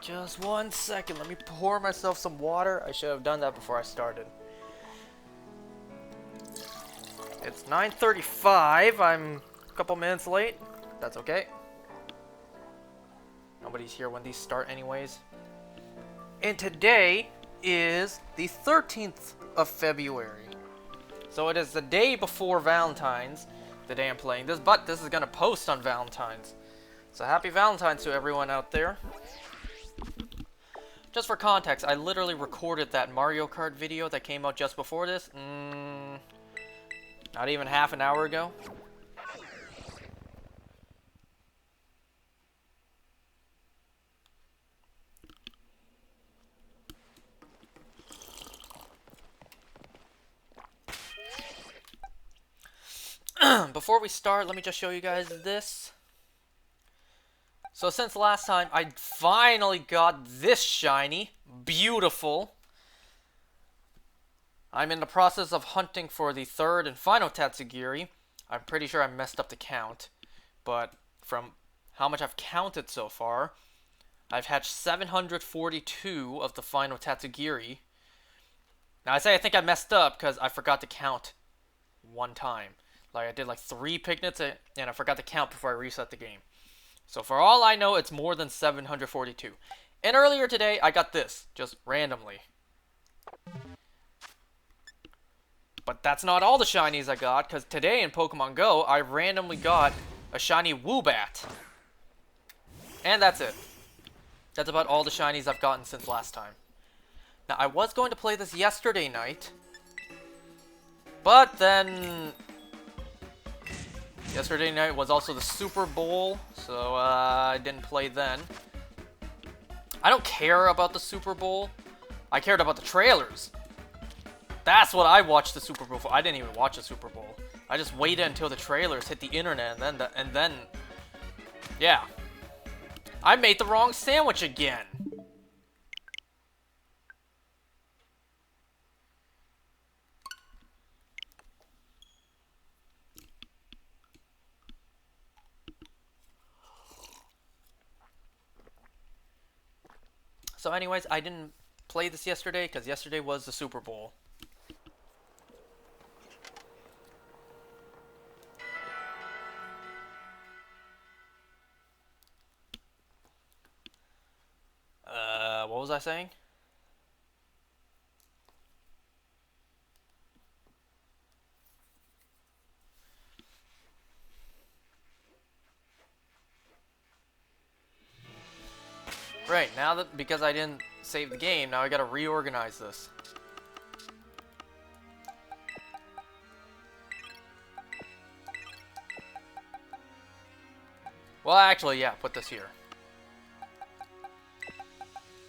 Just 1 second. Let me pour myself some water. I should have done that before I started. It's 9:35. I'm a couple minutes late. That's okay. Nobody's here when these start anyways. And today is the 13th of February. So it is the day before Valentine's, the day I'm playing this, but this is going to post on Valentine's. So happy Valentine's to everyone out there. Just for context, I literally recorded that Mario Kart video that came out just before this. Not even half an hour ago. Before we start, let me just show you guys this. So since last time, I finally got this shiny. Beautiful. I'm in the process of hunting for the third and final Tatsugiri. I'm pretty sure I messed up the count. But from how much I've counted so far, I've hatched 742 of the final Tatsugiri. Now I say I think I messed up because I forgot to count one time. Like I did like 3 picnics and I forgot to count before I reset the game. So for all I know, it's more than 742. And earlier today, I got this, just randomly. But that's not all the shinies I got, because today in Pokemon Go, I randomly got a shiny Woobat. And that's it. That's about all the shinies I've gotten since last time. Now, I was going to play this yesterday night, but then yesterday night was also the Super Bowl, so I didn't play then. I don't care about the Super Bowl. I cared about the trailers. That's what I watched the Super Bowl for. I didn't even watch the Super Bowl. I just waited until the trailers hit the internet, and then, yeah. I made the wrong sandwich again. So anyways, I didn't play this yesterday because yesterday was the Super Bowl. What was I saying? Right, now that, because I didn't save the game, now I gotta reorganize this. Well, actually, yeah, put this here.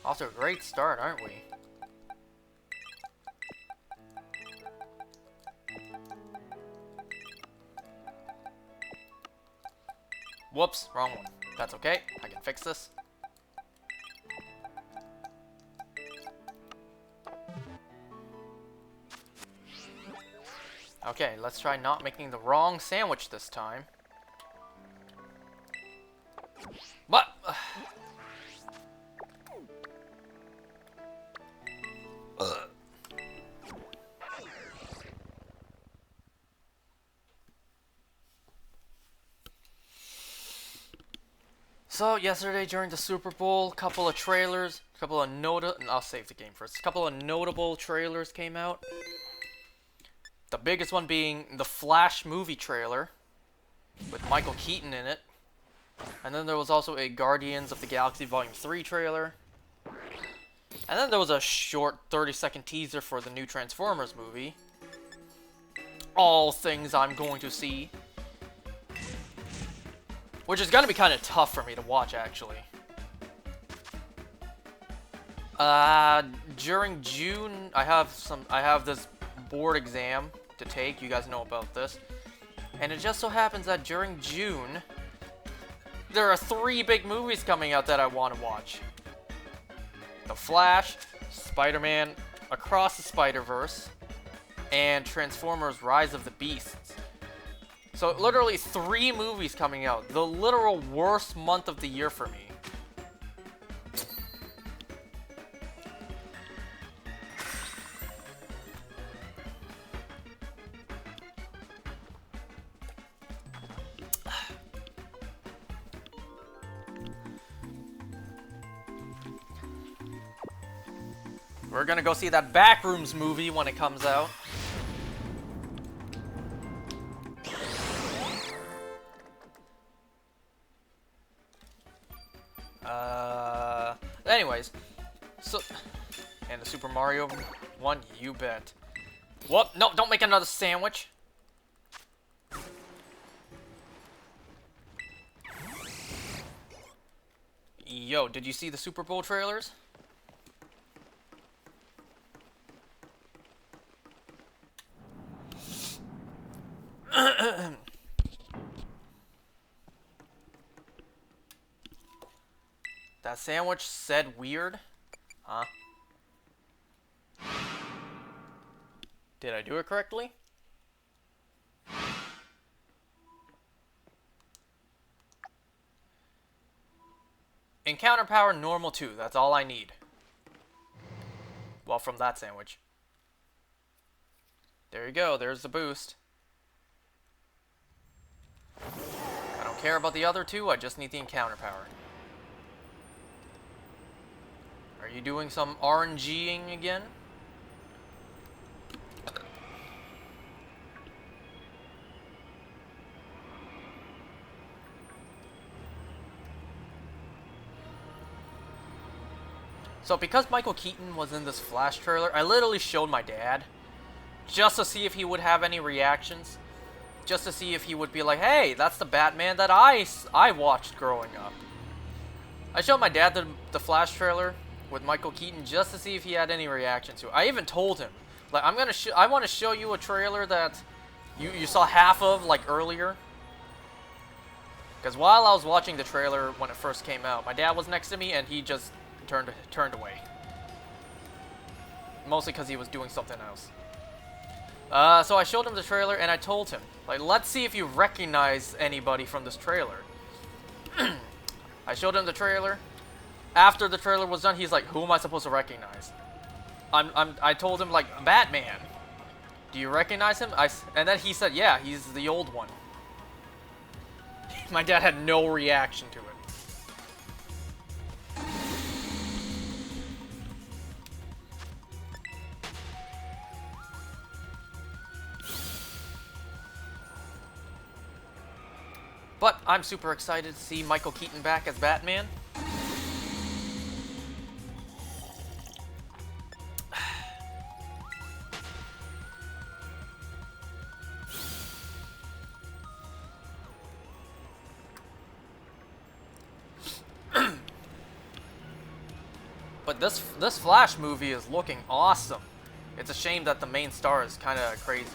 Off to a great start, aren't we? Whoops, wrong one. That's okay, I can fix this. Okay, let's try not making the wrong sandwich this time. But so yesterday during the Super Bowl, couple of trailers, I'll save the game first. A couple of notable trailers came out. The biggest one being the Flash movie trailer with Michael Keaton in it. And then there was also a Guardians of the Galaxy Volume 3 trailer. And then there was a short 30-second teaser for the new Transformers movie. All things I'm going to see. Which is going to be kind of tough for me to watch, actually. During June, I have this board exam to take. You guys know about this. And it just so happens that during June, there are 3 big movies coming out that I want to watch. The Flash, Spider-Man Across the Spider-Verse, and Transformers Rise of the Beasts. So literally 3 movies coming out. The literal worst month of the year for me. We're gonna go see that Backrooms movie when it comes out. Anyways, so, and the Super Mario one, you bet. Whoop, no, don't make another sandwich. Yo, did you see the Super Bowl trailers? That sandwich said weird? Huh? Did I do it correctly? Encounter power normal 2. That's all I need. Well, from that sandwich. There you go. There's the boost. I don't care about the other 2. I just need the encounter power. Are you doing some RNGing again? So because Michael Keaton was in this Flash trailer, I literally showed my dad just to see if he would have any reactions. Just to see if he would be like, hey, that's the Batman that I watched growing up. I showed my dad the Flash trailer with Michael Keaton just to see if he had any reaction to it. I even told him, like, I want to show you a trailer that you saw half of, like, earlier. Because while I was watching the trailer when it first came out, my dad was next to me and he just turned away. Mostly because he was doing something else. So I showed him the trailer and I told him, like, let's see if you recognize anybody from this trailer. I showed him the trailer. After the trailer was done, he's like, who am I supposed to recognize? I told him, like, Batman. Do you recognize him? And then he said, yeah, he's the old one. My dad had no reaction to it. But I'm super excited to see Michael Keaton back as Batman. But this Flash movie is looking awesome. It's a shame that the main star is kind of crazy.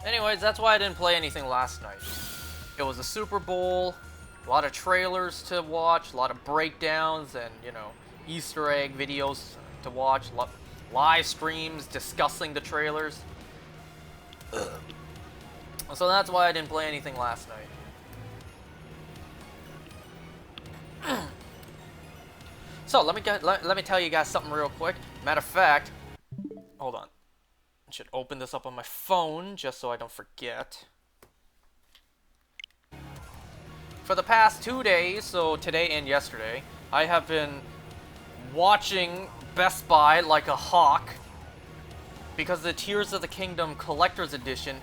Anyways, that's why I didn't play anything last night. It was a Super Bowl, a lot of trailers to watch, a lot of breakdowns, and, you know, Easter egg videos to watch, live streams discussing the trailers. So that's why I didn't play anything last night. So let me tell you guys something real quick. Matter of fact, hold on. I should open this up on my phone just so I don't forget. For the past 2 days, so today and yesterday, I have been watching Best Buy like a hawk because the Tears of the Kingdom Collector's Edition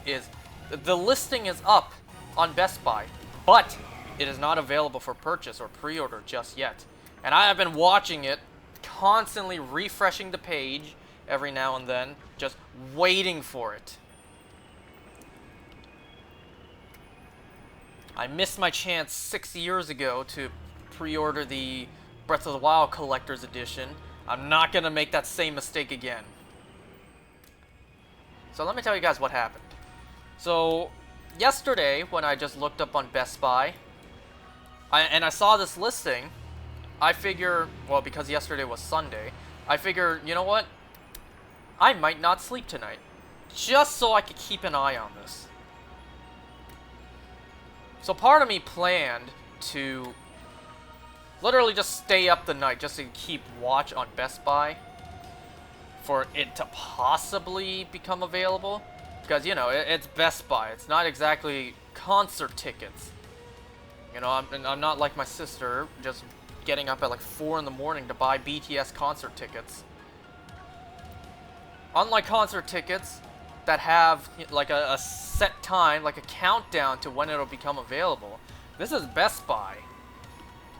the listing is up on Best Buy, but it is not available for purchase or pre-order just yet. And I have been watching it, constantly refreshing the page every now and then, just waiting for it. I missed my chance 6 years ago to pre-order the Breath of the Wild Collector's Edition. I'm not going to make that same mistake again. So let me tell you guys what happened. So, yesterday, when I just looked up on Best Buy, and I saw this listing, I figure, well, because yesterday was Sunday, I figure, you know what? I might not sleep tonight, just so I could keep an eye on this. So part of me planned to literally just stay up the night just to keep watch on Best Buy for it to possibly become available. Because, you know, it's Best Buy. It's not exactly concert tickets. You know, I'm not like my sister, just getting up at like 4 in the morning to buy BTS concert tickets. Unlike concert tickets that have like a set time, like a countdown to when it'll become available, this is Best Buy.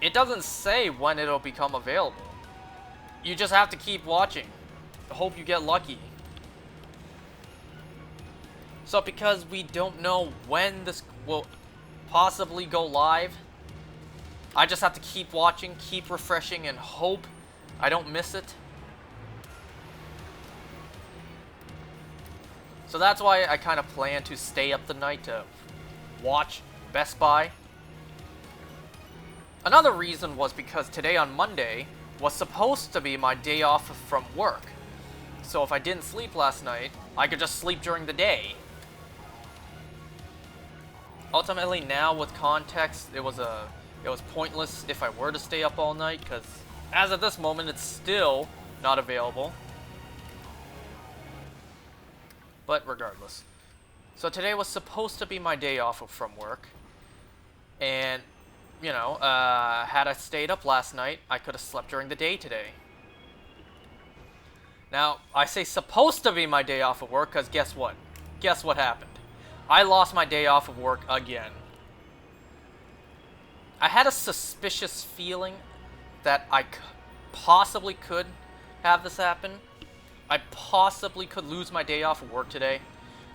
It doesn't say when it'll become available. You just have to keep watching. Hope you get lucky. So because we don't know when this will possibly go live, I just have to keep watching, keep refreshing, and hope I don't miss it. So that's why I kind of plan to stay up the night to watch Best Buy. Another reason was because today on Monday was supposed to be my day off from work. So if I didn't sleep last night, I could just sleep during the day. Ultimately, now with context, it was pointless if I were to stay up all night, because as of this moment, it's still not available. But regardless. So today was supposed to be my day off from work. And, you know, had I stayed up last night, I could have slept during the day today. Now, I say supposed to be my day off of work, because guess what? Guess what happened? I lost my day off of work again. I had a suspicious feeling that I possibly could have this happen. I possibly could lose my day off of work today.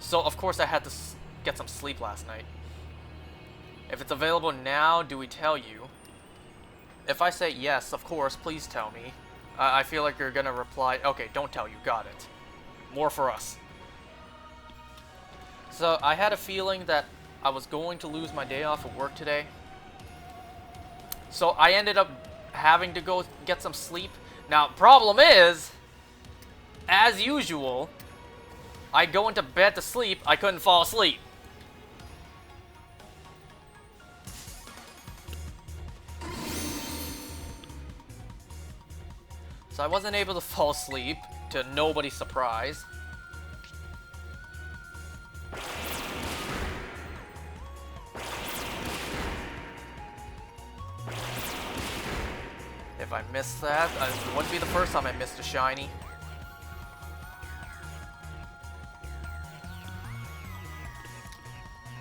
So, of course, I had to get some sleep last night. If it's available now, do we tell you? If I say yes, of course, please tell me. I feel like you're gonna reply, okay, don't tell you, got it. More for us. So, I had a feeling that I was going to lose my day off of work today. So, I ended up having to go get some sleep. Now, problem is, as usual, I go into bed to sleep, I couldn't fall asleep. So I wasn't able to fall asleep, to nobody's surprise. If I missed that, it wouldn't be the first time I missed a shiny.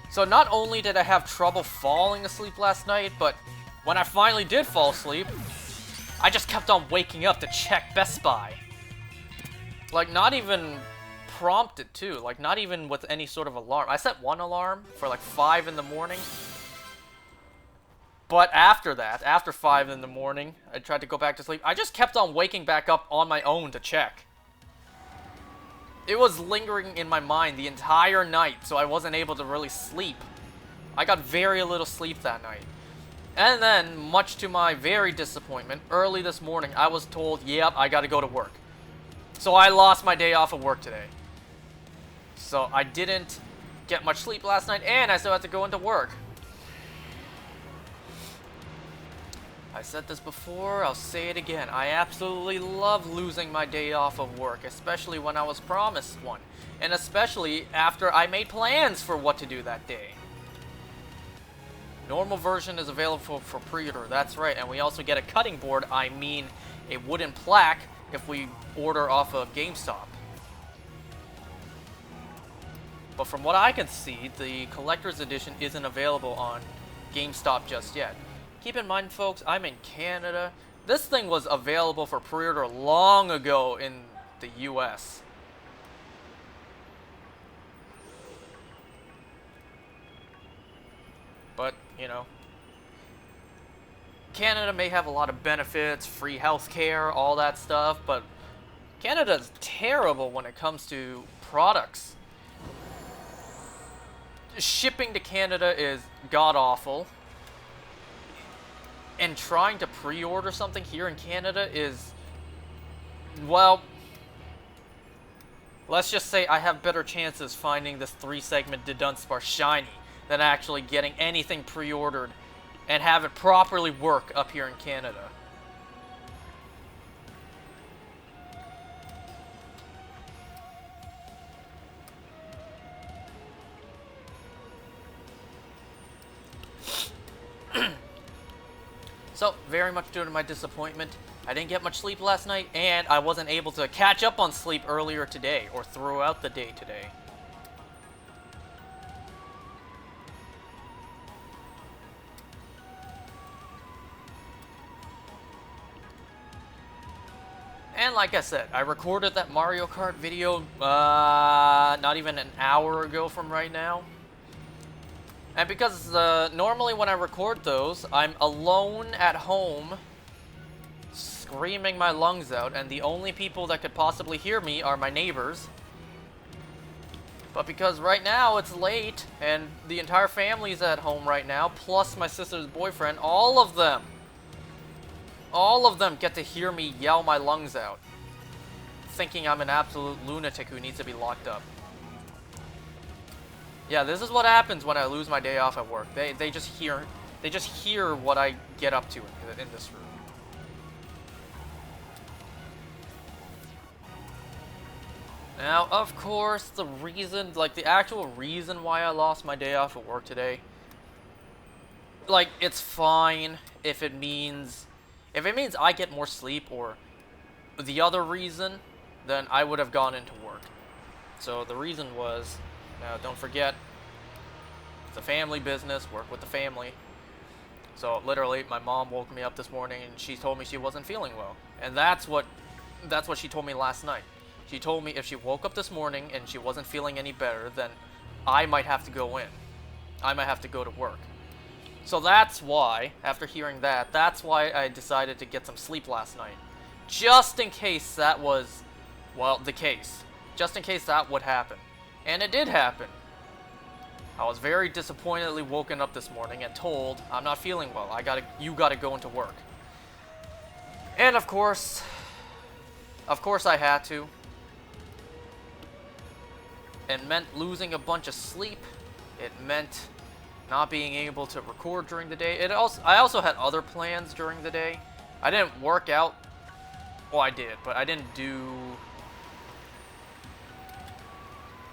So not only did I have trouble falling asleep last night, but when I finally did fall asleep, I just kept on waking up to check Best Buy. Like, not even prompted too, like not even with any sort of alarm. I set one alarm for like 5 in the morning. But after that, after 5 in the morning, I tried to go back to sleep. I just kept on waking back up on my own to check. It was lingering in my mind the entire night, so I wasn't able to really sleep. I got very little sleep that night. And then, much to my very disappointment, early this morning, I was told, yep, I gotta go to work. So I lost my day off of work today. So I didn't get much sleep last night, and I still had to go into work. I said this before, I'll say it again. I absolutely love losing my day off of work, especially when I was promised one. And especially after I made plans for what to do that day. Normal version is available for pre-order, that's right. And we also get a cutting board, I mean a wooden plaque, if we order off of GameStop. But from what I can see, the collector's edition isn't available on GameStop just yet. Keep in mind, folks, I'm in Canada. This thing was available for pre-order long ago in the US. But, you know, Canada may have a lot of benefits, free healthcare, all that stuff, but Canada's terrible when it comes to products. Shipping to Canada is god-awful. And trying to pre-order something here in Canada is, well, let's just say I have better chances finding this 3-segment Dudunsparce shiny than actually getting anything pre-ordered and have it properly work up here in Canada. So, very much due to my disappointment, I didn't get much sleep last night, and I wasn't able to catch up on sleep earlier today, or throughout the day today. And like I said, I recorded that Mario Kart video, not even an hour ago from right now. And because normally when I record those, I'm alone at home, screaming my lungs out, and the only people that could possibly hear me are my neighbors. But because right now it's late, and the entire family's at home right now, plus my sister's boyfriend, all of them get to hear me yell my lungs out, thinking I'm an absolute lunatic who needs to be locked up. Yeah, this is what happens when I lose my day off at work. They just hear what I get up to in this room. Now, of course, the reason, like the actual reason why I lost my day off at work today, like, it's fine if it means I get more sleep, or the other reason, then I would have gone into work. So the reason was, now don't forget, it's a family business, work with the family. So literally, my mom woke me up this morning and she told me she wasn't feeling well. And that's what she told me last night. She told me if she woke up this morning and she wasn't feeling any better, then I might have to go in. I might have to go to work. So that's why, after hearing that, that's why I decided to get some sleep last night. Just in case that was, well, the case. Just in case that would happen. And it did happen. I was very disappointedly woken up this morning and told, I'm not feeling well, you gotta go into work. And of course I had to. It meant losing a bunch of sleep. It meant not being able to record during the day. I also had other plans during the day. I didn't work out. Well, I did, but I didn't do...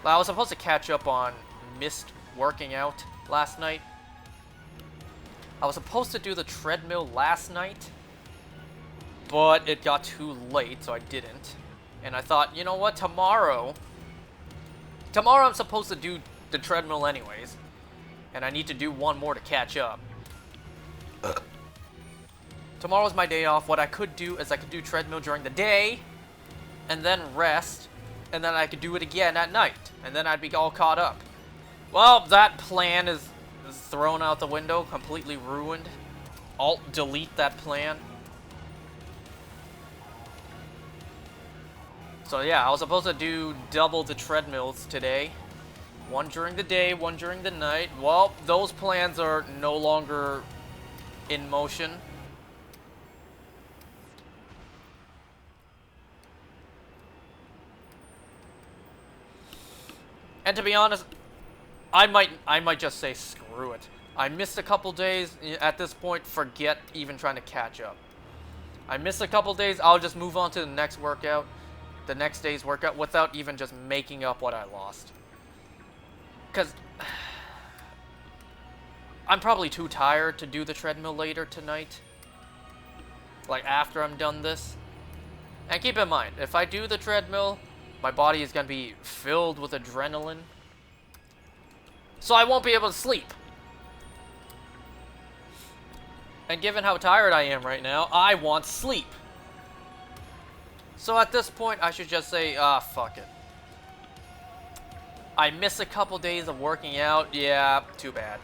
I was supposed to catch up on missed working out last night. I was supposed to do the treadmill last night, but it got too late, so I didn't. And I thought, you know what, tomorrow I'm supposed to do the treadmill anyways, and I need to do one more to catch up. Tomorrow's my day off. What I could do is I could do treadmill during the day, and then rest, and then I could do it again at night, and then I'd be all caught up. Well, that plan is thrown out the window, completely ruined. Alt-delete that plan. So yeah, I was supposed to do double the treadmills today. One during the day, one during the night. Well, those plans are no longer in motion. And to be honest, I might just say screw it. I missed a couple days. At this point, forget even trying to catch up. I missed a couple days. I'll just move on to the next workout, the next day's workout, without even just making up what I lost. Because I'm probably too tired to do the treadmill later tonight. Like after I'm done this. And keep in mind, if I do the treadmill, my body is going to be filled with adrenaline. So I won't be able to sleep. And given how tired I am right now, I want sleep. So at this point, I should just say, fuck it. I miss a couple days of working out. Yeah, too bad.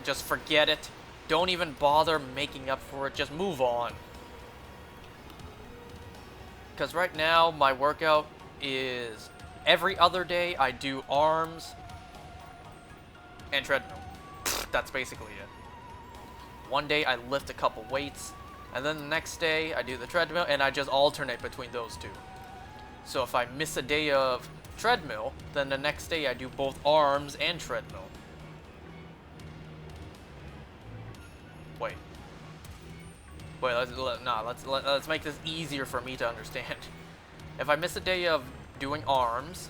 Just forget it. Don't even bother making up for it. Just move on. Because right now, my workout is every other day I do arms and treadmill. That's basically it. One day I lift a couple weights, and then the next day I do the treadmill, and I just alternate between those two. So if I miss a day of treadmill, then the next day I do both arms and treadmill. Wait, let's make this easier for me to understand. If I miss a day of doing arms,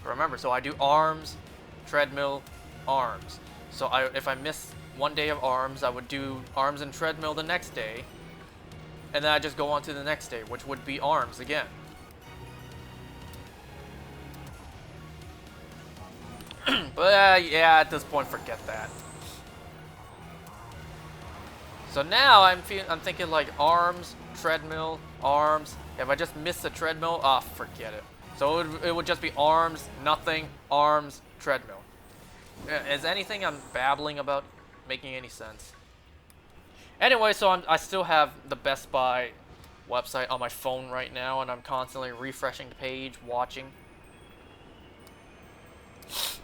remember, so I do arms, treadmill, arms. So if I miss one day of arms. I would do arms and treadmill the next day. And then I just go on to the next day, which would be arms again. But yeah, at this point, forget that. So now I'm thinking like arms, treadmill, arms. If I just miss the treadmill, forget it. So it would just be arms, nothing, arms, treadmill. Is anything I'm babbling about making any sense? Anyway, so I still have the Best Buy website on my phone right now, and I'm constantly refreshing the page, watching.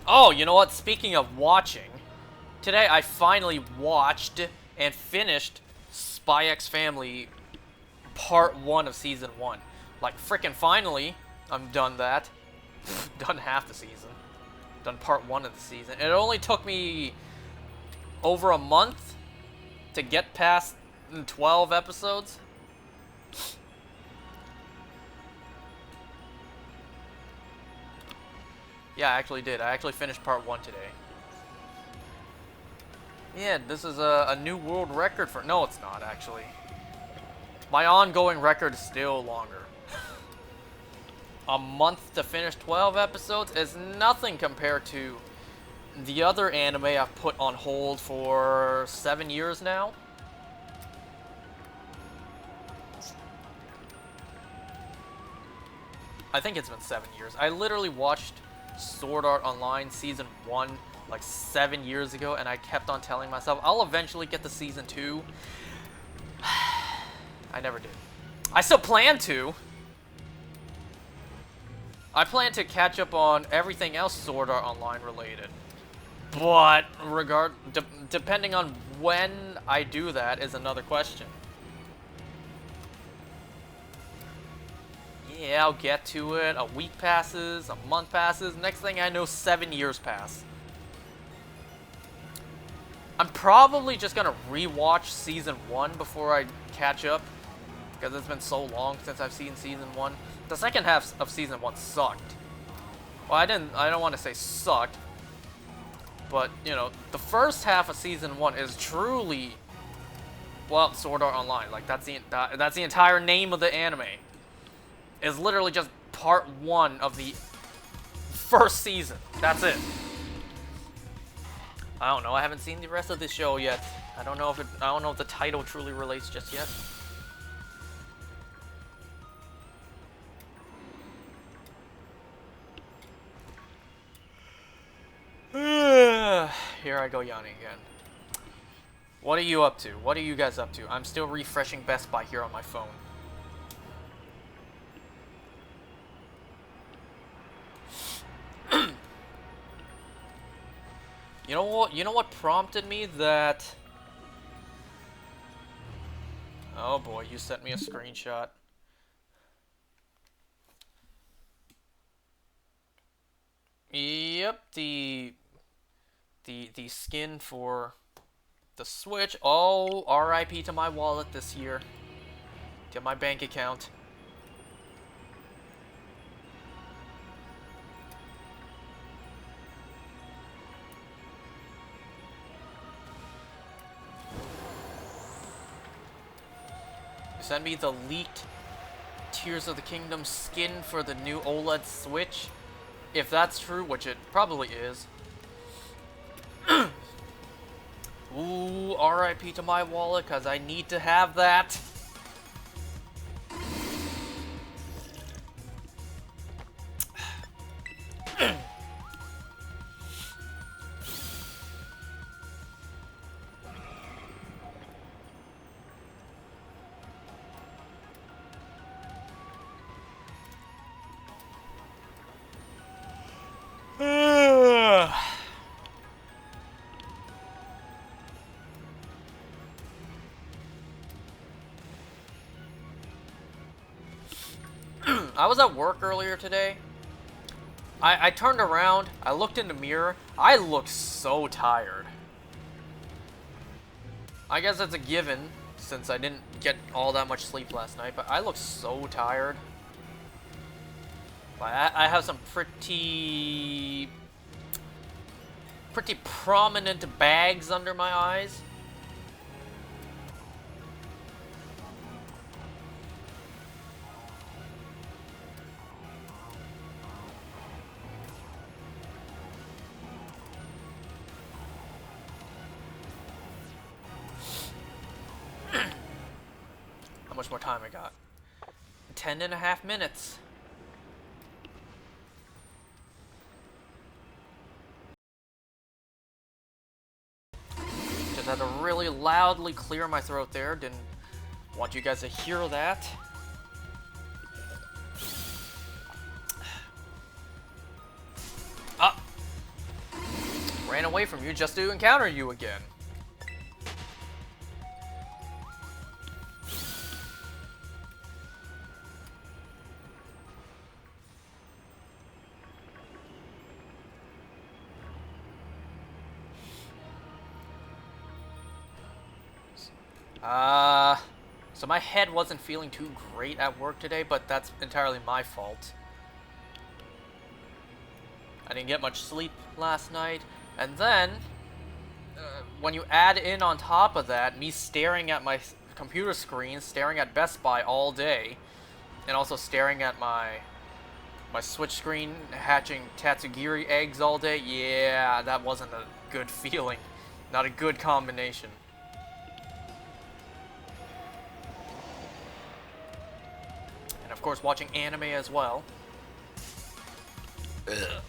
Oh, you know what? Speaking of watching, today I finally watched and finished Spy X Family Part 1 of Season 1. Like, frickin' finally, I'm done that. Done half the season. Done Part 1 of the season. It only took me over a month to get past 12 episodes. Yeah, I actually did. I actually finished Part 1 today. Yeah, this is a new world record for... No, it's not, actually. My ongoing record is still longer. A month to finish 12 episodes is nothing compared to the other anime I've put on hold for 7 years now. I think it's been 7 years. I literally watched Sword Art Online Season 1 like 7 years ago, and I kept on telling myself, I'll eventually get to Season 2. I never did. I still plan to. I plan to catch up on everything else Sword Art Online related. But depending on when I do that is another question. Yeah, I'll get to it. A week passes, a month passes. Next thing I know, 7 years pass. I'm probably just gonna rewatch Season 1 before I catch up, because it's been so long since I've seen Season 1. The second half of Season 1 sucked. Well, I don't want to say sucked, but, you know, the first half of Season 1 is truly, well, Sword Art Online. Like, that's the entire name of the anime. It's literally just Part 1 of the first season. That's it. I don't know. I haven't seen the rest of the show yet. I don't know if the title truly relates just yet. Here I go yawning again. What are you up to? What are you guys up to? I'm still refreshing Best Buy here on my phone. You know what? You know what prompted me that... Oh boy, you sent me a screenshot. Yep, the skin for the Switch. Oh, RIP to my wallet this year. To my bank account. Send me the leaked Tears of the Kingdom skin for the new OLED Switch. If that's true, which it probably is. Ooh, RIP to my wallet, because I need to have that. I was at work earlier today. I turned around, I looked in the mirror, I looked so tired. I guess it's a given, since I didn't get all that much sleep last night, but I look so tired. I have some pretty pretty prominent bags under my eyes. How much more time I got? 10.5 minutes. Just had to really loudly clear my throat there. Didn't want you guys to hear that. Ah! Ran away from you just to encounter you again. So my head wasn't feeling too great at work today, but that's entirely my fault. I didn't get much sleep last night, and then, when you add in on top of that, me staring at my computer screen, staring at Best Buy all day, and also staring at my Switch screen, hatching Tatsugiri eggs all day, yeah, that wasn't a good feeling. Not a good combination. Of course, watching anime as well. Ugh.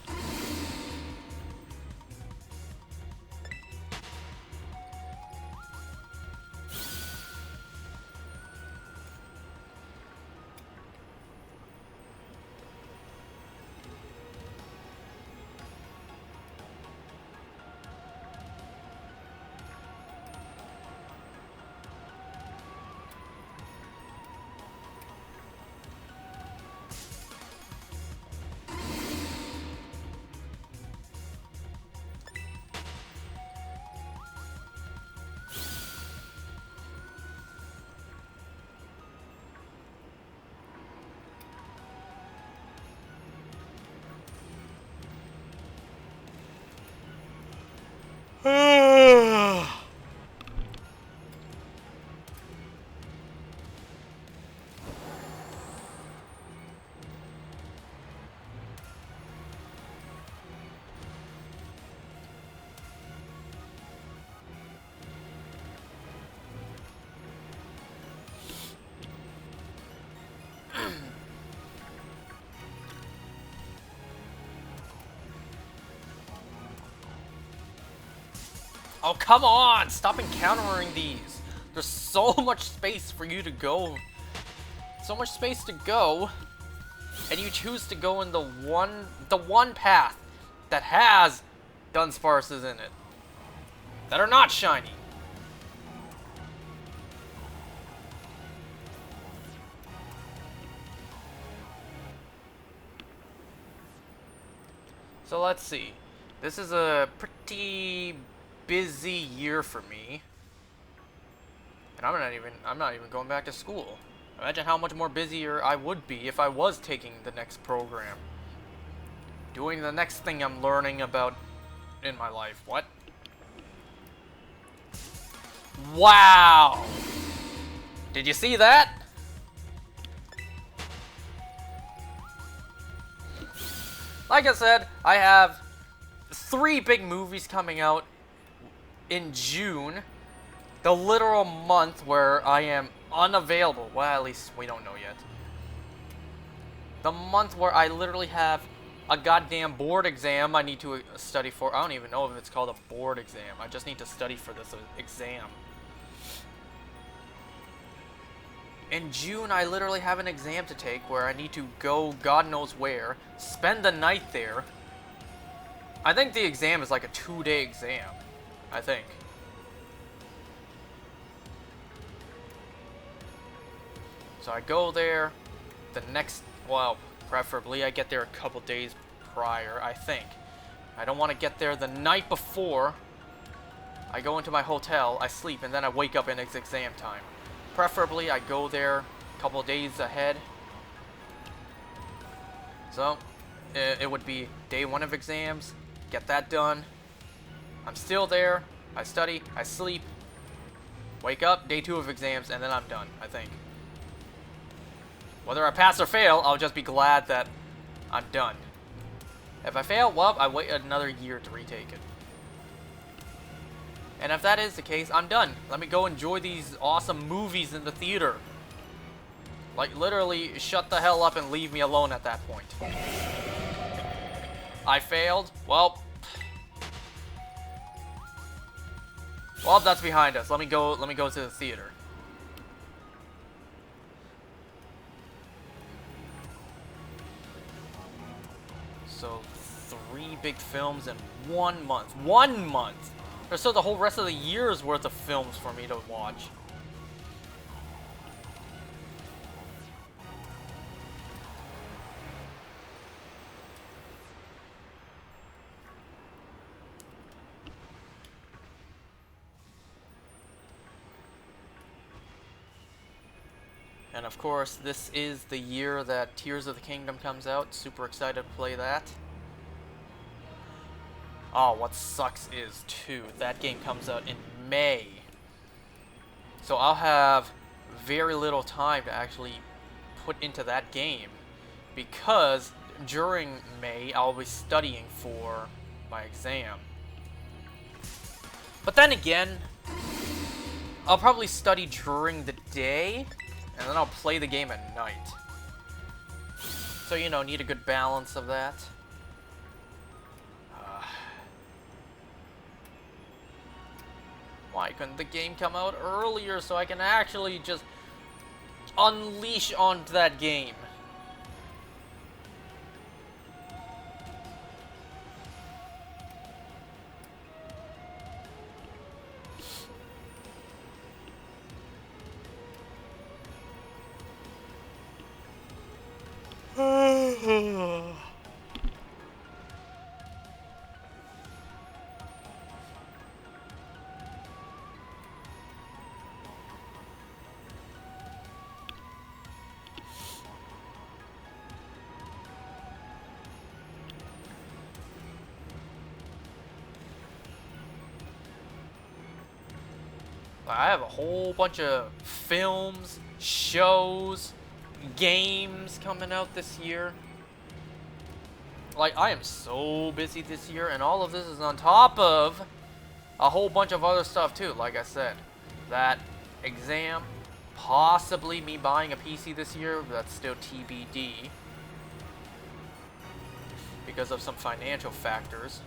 Oh, come on! Stop encountering these! There's so much space for you to go. So much space to go. And you choose to go in the one path that has Dudunsparces in it. That are not shiny. So let's see. This is a pretty busy year for me, and I'm not even going back to school. Imagine how much more busier I would be if I was taking the next program, doing the next thing I'm learning about in my life. What? Wow! Did you see that? Like I said, I have 3 big movies coming out in June, the literal month where I am unavailable. Well, at least we don't know yet. The month where I literally have a goddamn board exam I need to study for. I don't even know if it's called a board exam. I just need to study for this exam. In June, I literally have an exam to take where I need to go God knows where, spend the night there. I think the exam is like a 2-day exam. I think. So I go there the next, well, preferably I get there a couple days prior, I think. I don't want to get there the night before. I go into my hotel, I sleep, and then I wake up and it's exam time. Preferably I go there a couple days ahead. So, it would be day 1 of exams, get that done. I'm still there. I study, I sleep, wake up, day 2 of exams, and then I'm done, I think. Whether I pass or fail, I'll just be glad that I'm done. If I fail, well, I wait another year to retake it. And if that is the case, I'm done. Let me go enjoy these awesome movies in the theater. Like, literally, shut the hell up and leave me alone at that point. I failed. Well, that's behind us. Let me go to the theater. So, 3 big films in 1 month. 1 month! There's still the whole rest of the year's worth of films for me to watch. And of course, this is the year that Tears of the Kingdom comes out. Super excited to play that. Oh, what sucks is, too, that game comes out in May. So I'll have very little time to actually put into that game. Because during May, I'll be studying for my exam. But then again, I'll probably study during the day, and then I'll play the game at night. So, you know, need a good balance of that. Why couldn't the game come out earlier so I can actually just unleash onto that game? I have a whole bunch of films, shows, games coming out this year. Like, I am so busy this year, and all of this is on top of a whole bunch of other stuff too. Like I said, that exam, possibly me buying a PC this year, but that's still TBD because of some financial factors.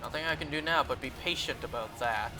Nothing I can do now but be patient about that.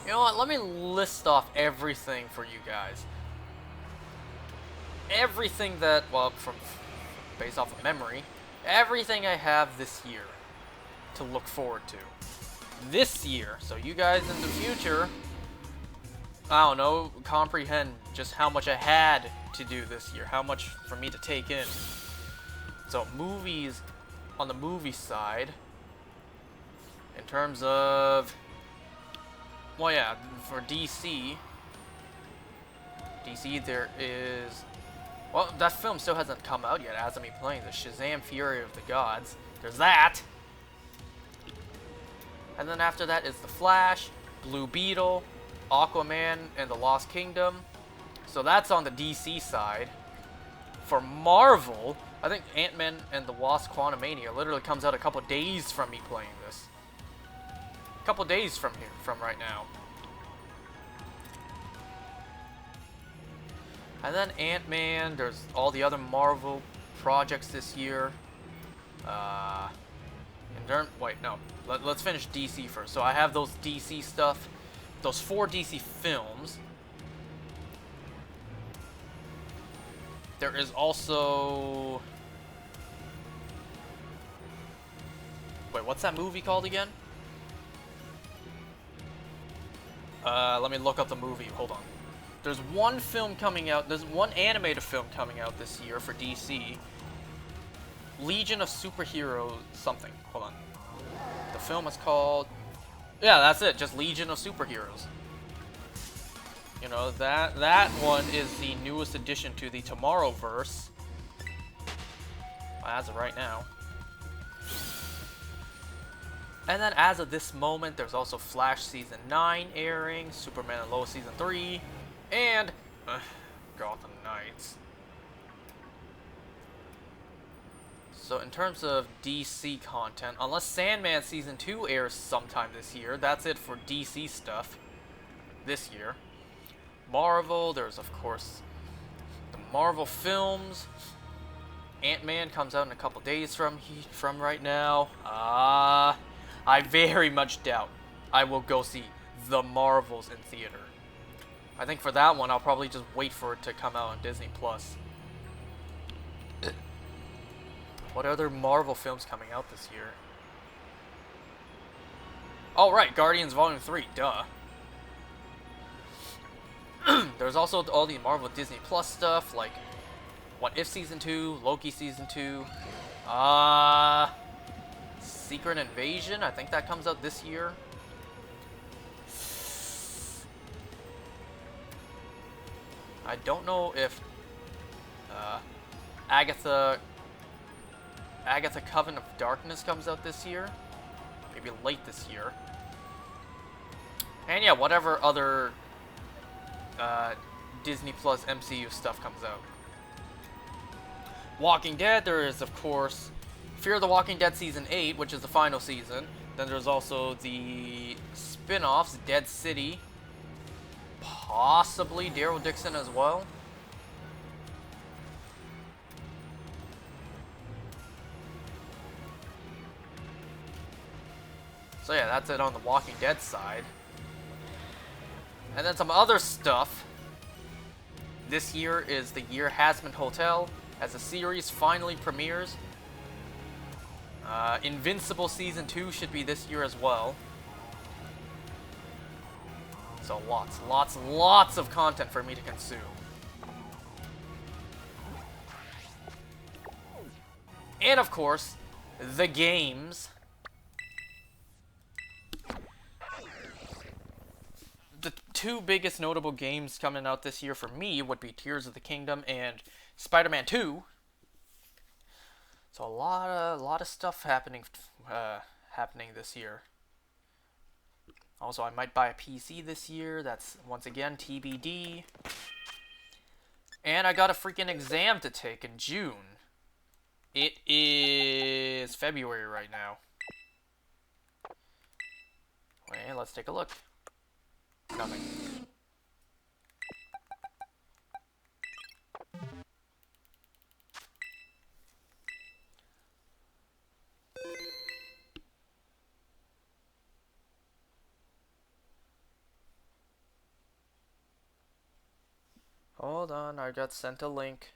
You know what, let me list off everything for you guys. Everything that, well, based off of memory, everything I have this year to look forward to. This year, so you guys in the future, I don't know, comprehend just how much I had to do this year, how much for me to take in. So movies, on the movie side, in terms of, well, yeah, for DC, there is, well, that film still hasn't come out yet as I'm playing this, Shazam! Fury of the Gods. There's that. And then after that is The Flash, Blue Beetle, Aquaman, and The Lost Kingdom. So that's on the DC side. For Marvel, I think Ant-Man and the Wasp: Quantumania literally comes out a couple days from me playing this. A couple days from right now. And then Ant-Man, there's all the other Marvel projects this year. Wait, no. Let's finish DC first. So I have those DC stuff, those 4 DC films. There is also... Wait, what's that movie called again? Let me look up the movie. Hold on. There's one film coming out. There's one animated film coming out this year for DC. Legion of Superheroes something. Hold on. The film is called... Yeah, that's it. Just Legion of Superheroes. You know, that one is the newest addition to the Tomorrowverse. As of right now. And then as of this moment, there's also Flash Season 9 airing, Superman and Lois Season 3, and Gotham Knights. So in terms of DC content, unless Sandman Season 2 airs sometime this year, that's it for DC stuff this year. Marvel, there's of course the Marvel films. Ant-Man comes out in a couple days from right now. I very much doubt I will go see The Marvels in theater. I think for that one, I'll probably just wait for it to come out on Disney+. What other Marvel films coming out this year? Oh, right, Guardians Volume 3, duh. There's also all the Marvel Disney Plus stuff, like What If Season 2, Loki Season 2, Secret Invasion, I think that comes out this year. I don't know if Agatha Coven of Darkness comes out this year. Maybe late this year. And yeah, whatever other Disney Plus MCU stuff comes out. Walking Dead, there is of course Fear the Walking Dead Season 8, which is the final season. Then there's also the spin-offs, Dead City, possibly Daryl Dixon as well. So yeah, that's it on the Walking Dead side. And then some other stuff. This year is the year Hazbin Hotel, as the series finally premieres. Invincible Season 2 should be this year as well. So lots of content for me to consume. And of course, the games. The two biggest notable games coming out this year for me would be Tears of the Kingdom and Spider-Man 2. So a lot of stuff happening this year. Also, I might buy a PC this year. That's once again TBD. And I got a freaking exam to take in June. It is February right now. Wait, let's take a look. Nothing. Hold on, I got sent a link.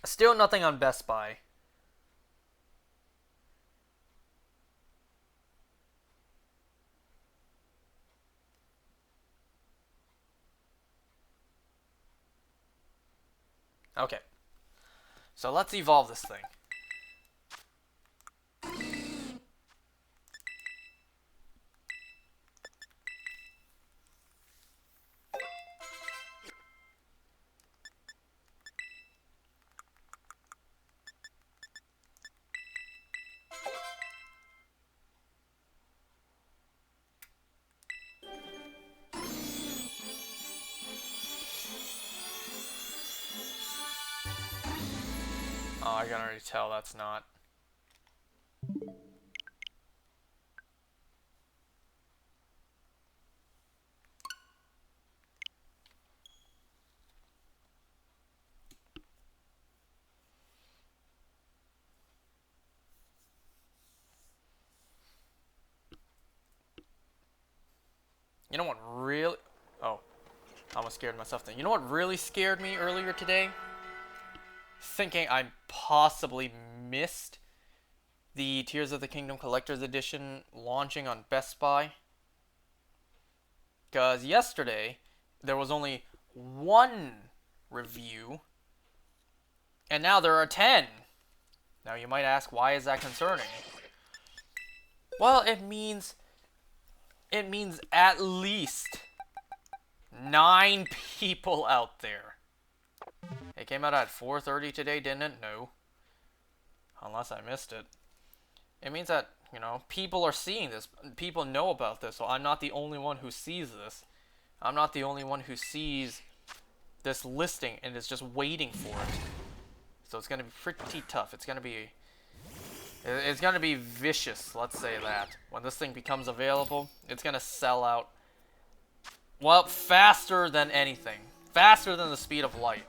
Still nothing on Best Buy. Okay. So let's evolve this thing. Oh, I can already tell that's not. You know what really... Oh, I almost scared myself then. You know what really scared me earlier today? Thinking I possibly missed the Tears of the Kingdom Collector's Edition launching on Best Buy. Because yesterday, there was only one review, and now there are 10. Now you might ask, why is that concerning? Well, it means at least 9 people out there. It came out at 4:30 today, didn't it? No. Unless I missed it. It means that, you know, people are seeing this. People know about this, so I'm not the only one who sees this. I'm not the only one who sees this listing and is just waiting for it. So it's going to be pretty tough. It's going to be vicious, let's say that. When this thing becomes available, it's going to sell out, well, faster than anything. Faster than the speed of light.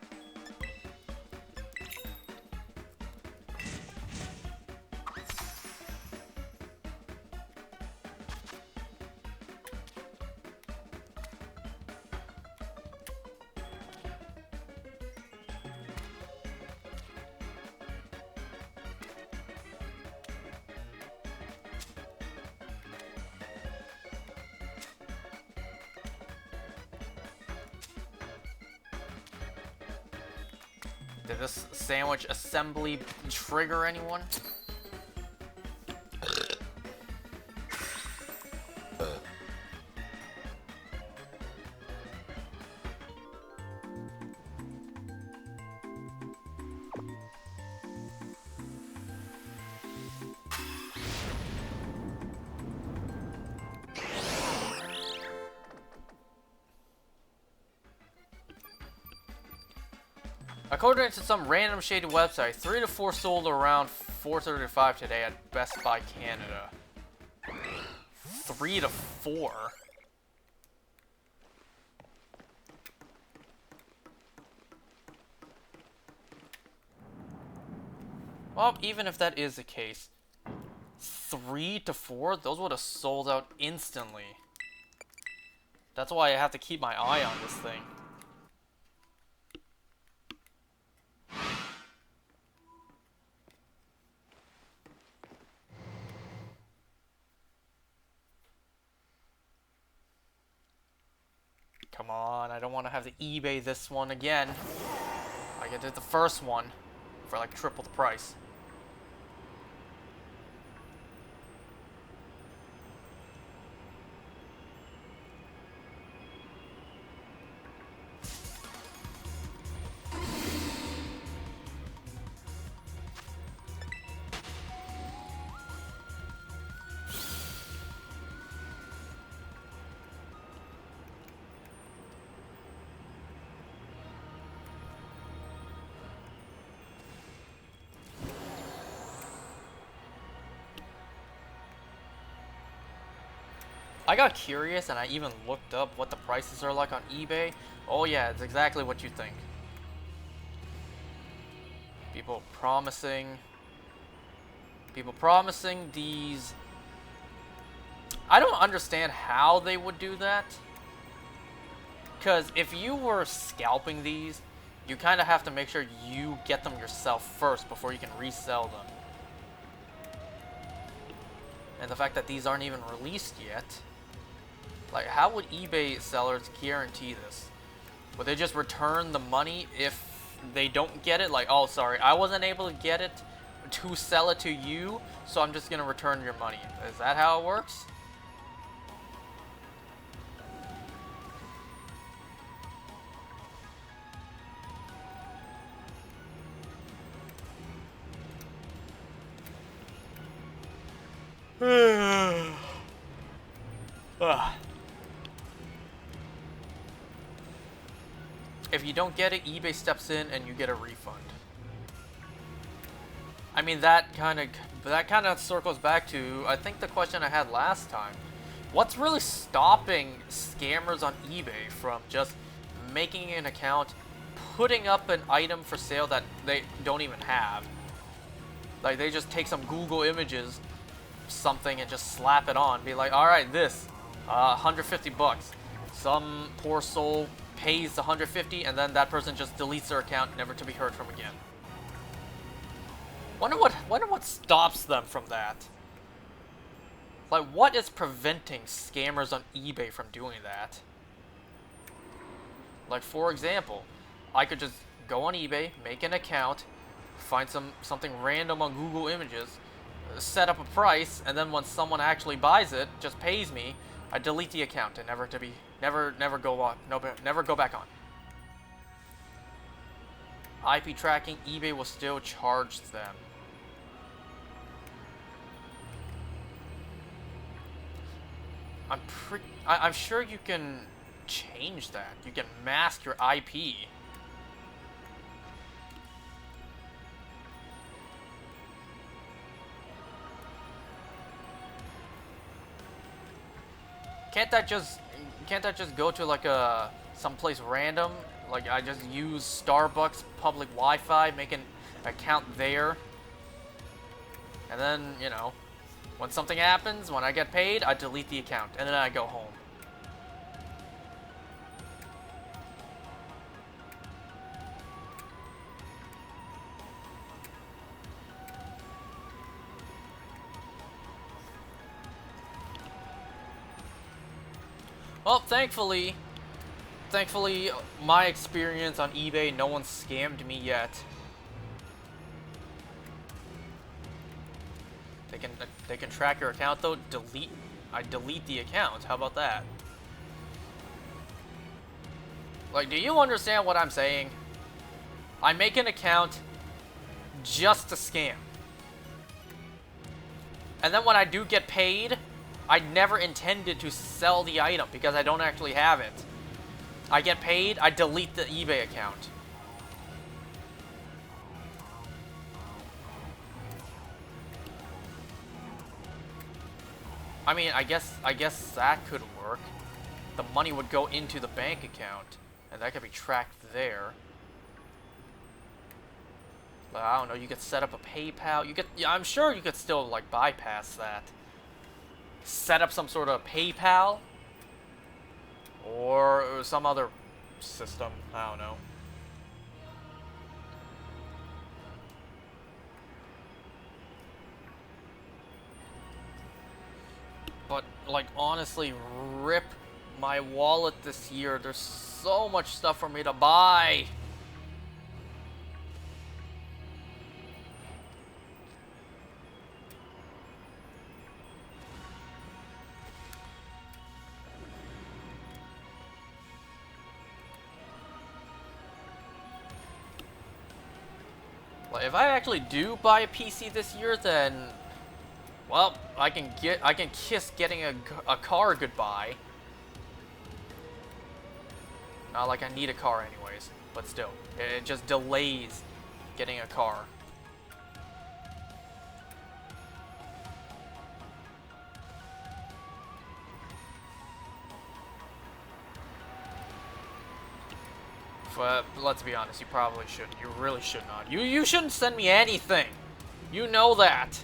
Did this sandwich assembly trigger anyone? According to some random shady website, 3 to 4 sold around 4:35 today at Best Buy Canada. 3 to 4? Well, even if that is the case, 3 to 4? Those would have sold out instantly. That's why I have to keep my eye on this thing. Come on, I don't want to have to eBay this one again. Like I did the first one for like triple the price. I got curious and I even looked up what the prices are like on eBay. Oh yeah, it's exactly what you think. People promising these. I don't understand how they would do that. Because if you were scalping these, you kind of have to make sure you get them yourself first before you can resell them. And the fact that these aren't even released yet. Like, how would eBay sellers guarantee this? Would they just return the money if they don't get it? Like, oh, sorry, I wasn't able to get it to sell it to you, so I'm just going to return your money. Is that how it works? If you don't get it, eBay steps in and you get a refund. I mean, that kind of circles back to, I think, the question I had last time. What's really stopping scammers on eBay from just making an account, putting up an item for sale that they don't even have? Like, they just take some Google images, something, and just slap it on. Be like, alright, this. $150. Some poor soul pays the 150 and then that person just deletes their account, never to be heard from again. Wonder what stops them from that. Like, what is preventing scammers on eBay from doing that? Like, for example, I could just go on eBay, make an account, find something random on Google Images, set up a price, and then when someone actually buys it, just pays me, I delete the account and never go on, never go back on. IP tracking, eBay will still charge them. I'm sure you can change that. You can mask your IP. Can't that just go to like someplace random? Like I just use Starbucks public Wi-Fi, make an account there, and then, you know, when something happens, when I get paid, I delete the account, and then I go home. Well, thankfully, my experience on eBay, no one scammed me yet. They can track your account though. I delete the account. How about that? Like, do you understand what I'm saying? I make an account just to scam. And then when I do get paid, I never intended to sell the item because I don't actually have it. I get paid, I delete the eBay account. I mean, I guess that could work. The money would go into the bank account, and that could be tracked there. But I don't know, you could set up a PayPal. Yeah, I'm sure you could still like bypass that. Set up some sort of PayPal or some other system. I don't know. But like, honestly, rip my wallet this year. There's so much stuff for me to buy. Like, if I actually do buy a PC this year, then, well, I can kiss getting a car goodbye. Not like I need a car anyways, but still, it just delays getting a car. But let's be honest, you probably shouldn't. You really should not. You shouldn't send me anything. You know that.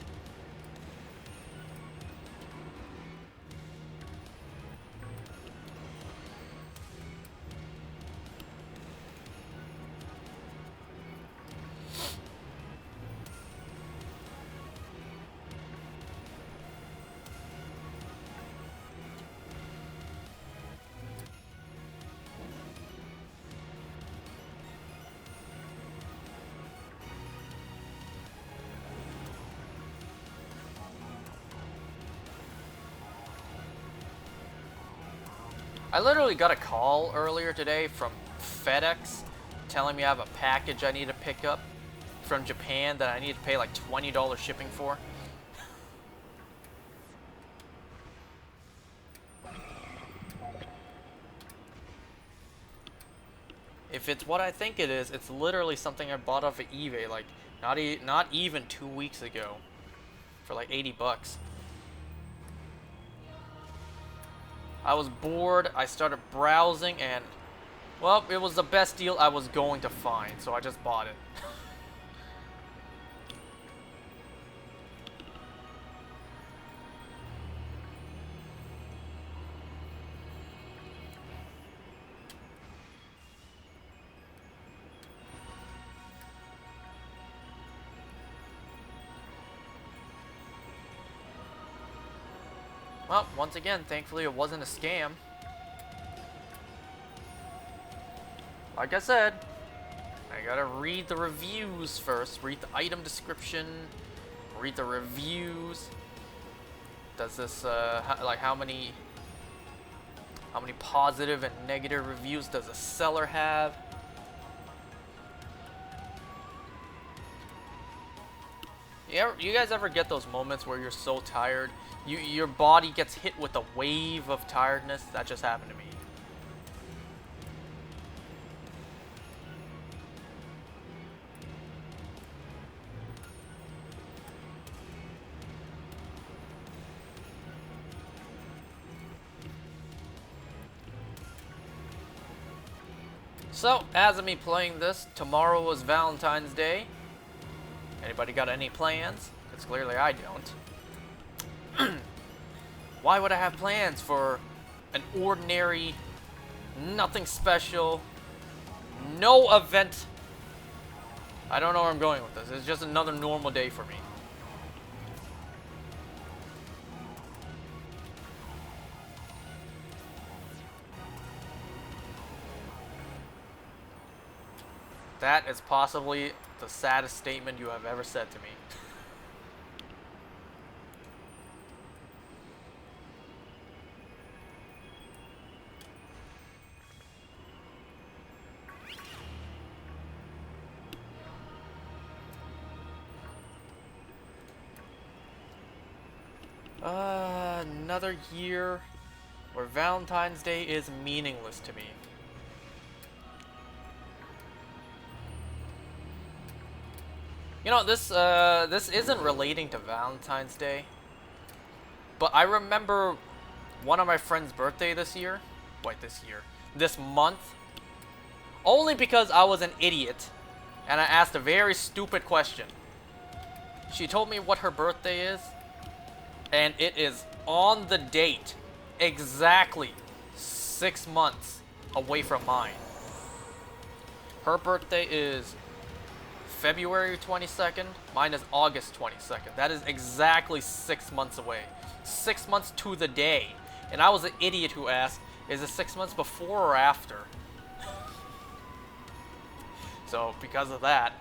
I literally got a call earlier today from FedEx telling me I have a package I need to pick up from Japan that I need to pay like $20 shipping for. If it's what I think it is, it's literally something I bought off of eBay like not even 2 weeks ago for like $80. I was bored, I started browsing, and, well, it was the best deal I was going to find, so I just bought it. Well, once again, thankfully it wasn't a scam. Like I said, I gotta read the reviews first. Read the item description. Read the reviews. Does this, like, how many positive and negative reviews does a seller have? You guys ever get those moments where you're so tired, your body gets hit with a wave of tiredness? That just happened to me. So, as of me playing this, tomorrow was Valentine's Day. Anybody got any plans? Because clearly I don't. Why would I have plans for an ordinary, nothing special, no event? I don't know where I'm going with this. It's just another normal day for me. That is possibly the saddest statement you have ever said to me. Another year where Valentine's Day is meaningless to me. You know, this isn't relating to Valentine's Day, but I remember one of my friend's birthday this month, only because I was an idiot, and I asked a very stupid question. She told me what her birthday is, and it is on the date, exactly 6 months away from mine. Her birthday is February 22nd, mine is August 22nd. That is exactly 6 months away. 6 months to the day. And I was an idiot who asked, is it 6 months before or after? So, because of that,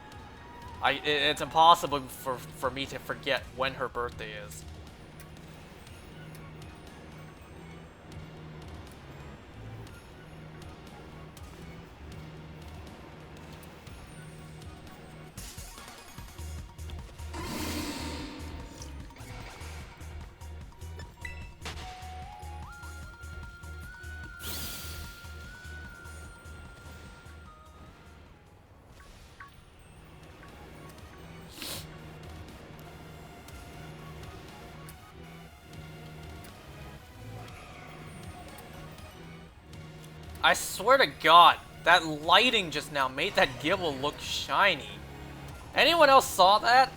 it's impossible for me to forget when her birthday is. I swear to God, that lighting just now made that Gibble look shiny. Anyone else saw that?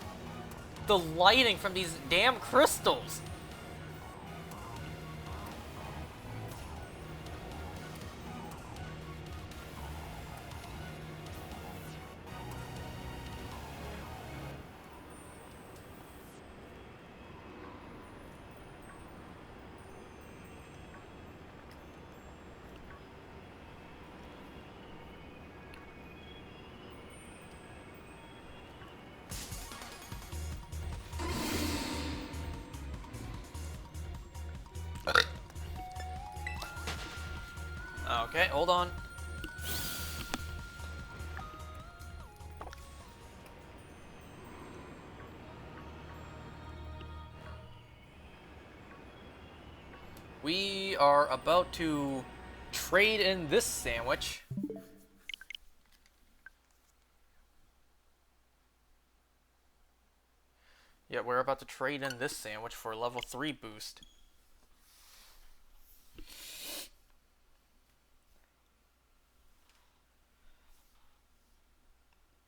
The lighting from these damn crystals. Okay, hold on. We are about to trade in this sandwich. Yeah, we're about to trade in this sandwich for a level 3 boost.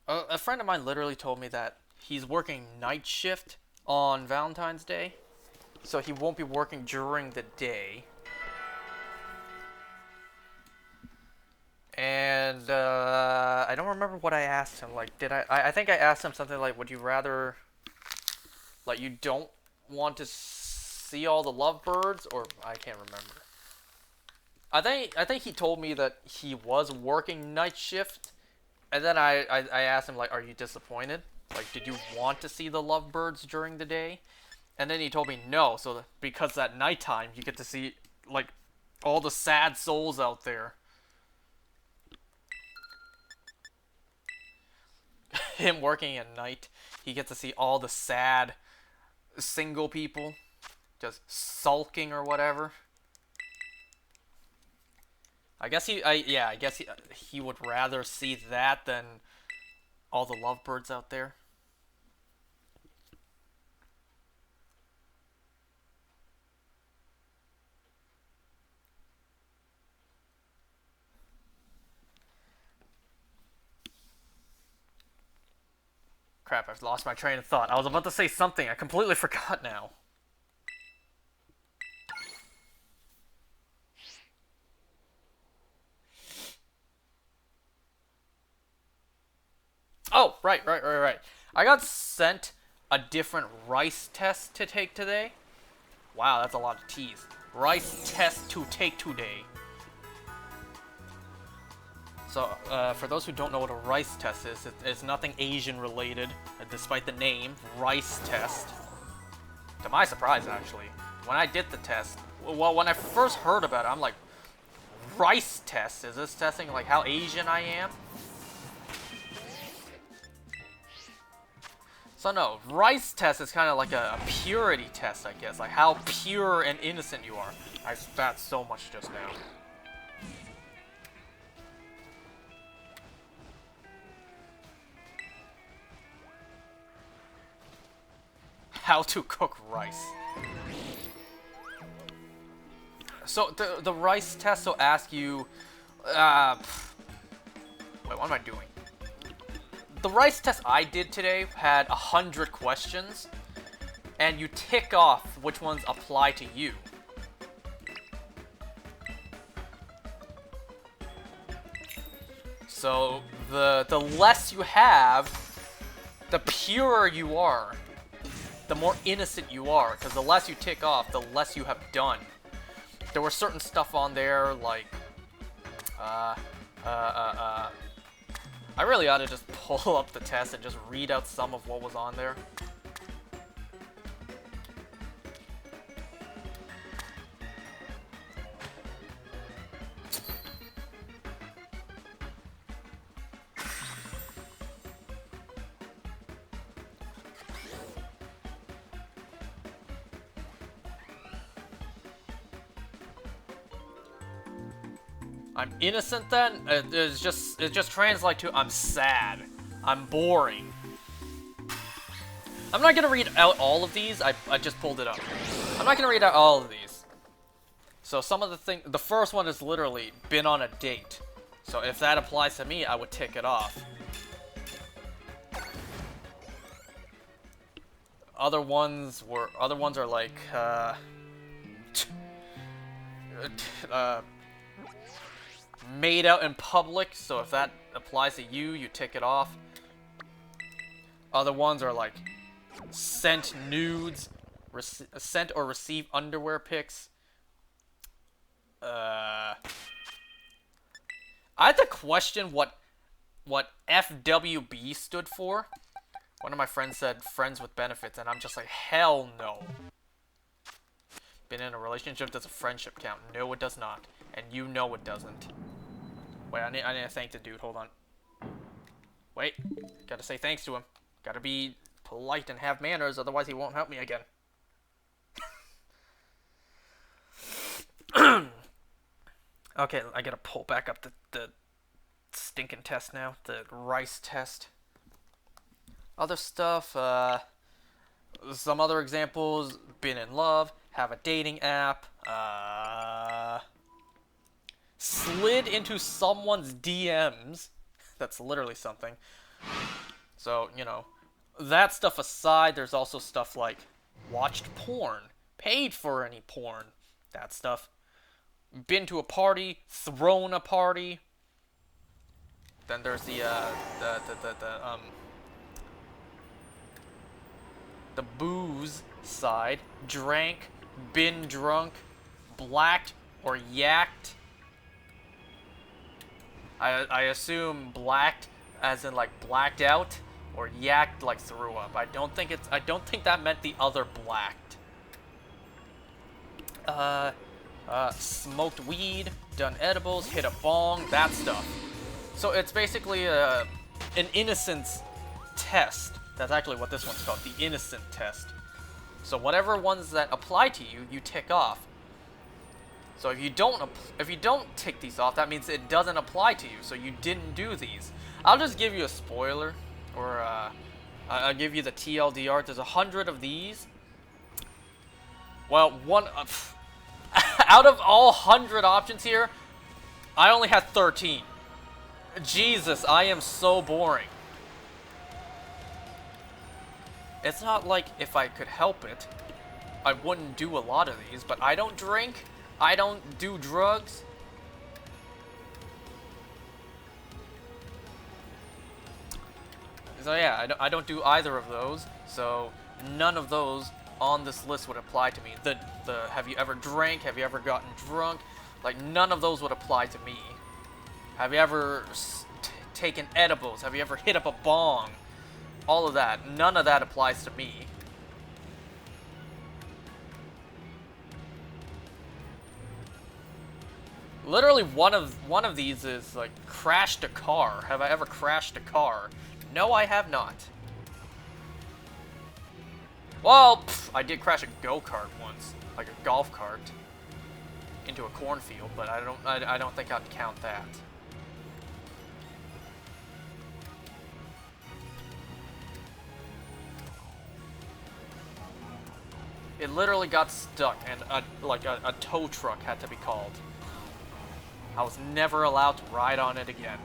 A friend of mine literally told me that he's working night shift on Valentine's Day, so he won't be working during the day. And I don't remember what I asked him. Like, I think I asked him something like, "Would you rather, like, you don't want to see all the lovebirds, or I can't remember. I think he told me that he was working night shift, and then I asked him, like, are you disappointed? Like, did you want to see the lovebirds during the day? And then he told me no, so because at nighttime you get to see, like, all the sad souls out there. Him working at night, he gets to see all the sad single people just sulking or whatever. I guess he would rather see that than all the lovebirds out there. Crap, I've lost my train of thought. I was about to say something. I completely forgot now. Oh, right. I got sent a different rice test to take today. Wow, that's a lot of T's. Rice test to take today. So, for those who don't know what a rice test is, it's nothing Asian related, despite the name, rice test. To my surprise, actually. When I did the test, well, when I first heard about it, I'm like, rice test? Is this testing like how Asian I am? So no, rice test is kind of like a purity test, I guess. Like how pure and innocent you are. I spat so much just now. How to cook rice. So the rice test will ask you, wait, what am I doing? The rice test I did today had 100 questions, and you tick off which ones apply to you. So the less you have, the purer you are. The more innocent you are, because the less you tick off, the less you have done. There were certain stuff on there, like, I really ought to just pull up the test and just read out some of what was on there. I'm innocent then? It just translates to I'm sad. I'm boring. I'm not gonna read out all of these, I just pulled it up. I'm not gonna read out all of these. So some of the first one is literally, been on a date. So if that applies to me, I would tick it off. Other ones are like, made out in public, so if that applies to you, you tick it off. Other ones are like sent nudes, sent or received underwear pics. I had to question what FWB stood for. One of my friends said friends with benefits, and I'm just like, hell no. Been in a relationship, does a friendship count? No, it does not. And you know it doesn't. Wait, I need to thank the dude. Hold on. Wait. Gotta say thanks to him. Gotta be polite and have manners, otherwise he won't help me again. Okay, I gotta pull back up the stinking test now. The rice test. Other stuff, some other examples. Been in love. Have a dating app. Slid into someone's DMs. That's literally something. So, you know, that stuff aside, there's also stuff like watched porn, paid for any porn, that stuff. Been to a party, thrown a party. Then there's the booze side. Drank, been drunk, blacked, or yacked. I assume blacked as in like blacked out, or yacked like threw up. I don't think that meant the other blacked. Smoked weed, done edibles, hit a bong, that stuff. So it's basically an innocence test. That's actually what this one's called, the innocent test. So whatever ones that apply to you, you tick off. So if you don't tick these off, that means it doesn't apply to you. So you didn't do these. I'll just give you a spoiler, or I'll give you the TLDR. There's 100 of these. Well, one out of all 100 options here, I only had 13. Jesus, I am so boring. It's not like if I could help it, I wouldn't do a lot of these, but I don't drink, I don't do drugs. So yeah, I don't do either of those, so none of those on this list would apply to me. The have you ever drank, have you ever gotten drunk, like none of those would apply to me. Have you ever taken edibles, have you ever hit up a bong? All of that, none of that applies to me. Literally one of these is like crashed a car. Have I ever crashed a car? No, I have not. Well, I did crash a go-kart once, like a golf cart, into a cornfield, but I don't think I'd count that. It literally got stuck, and a tow truck had to be called. I was never allowed to ride on it again.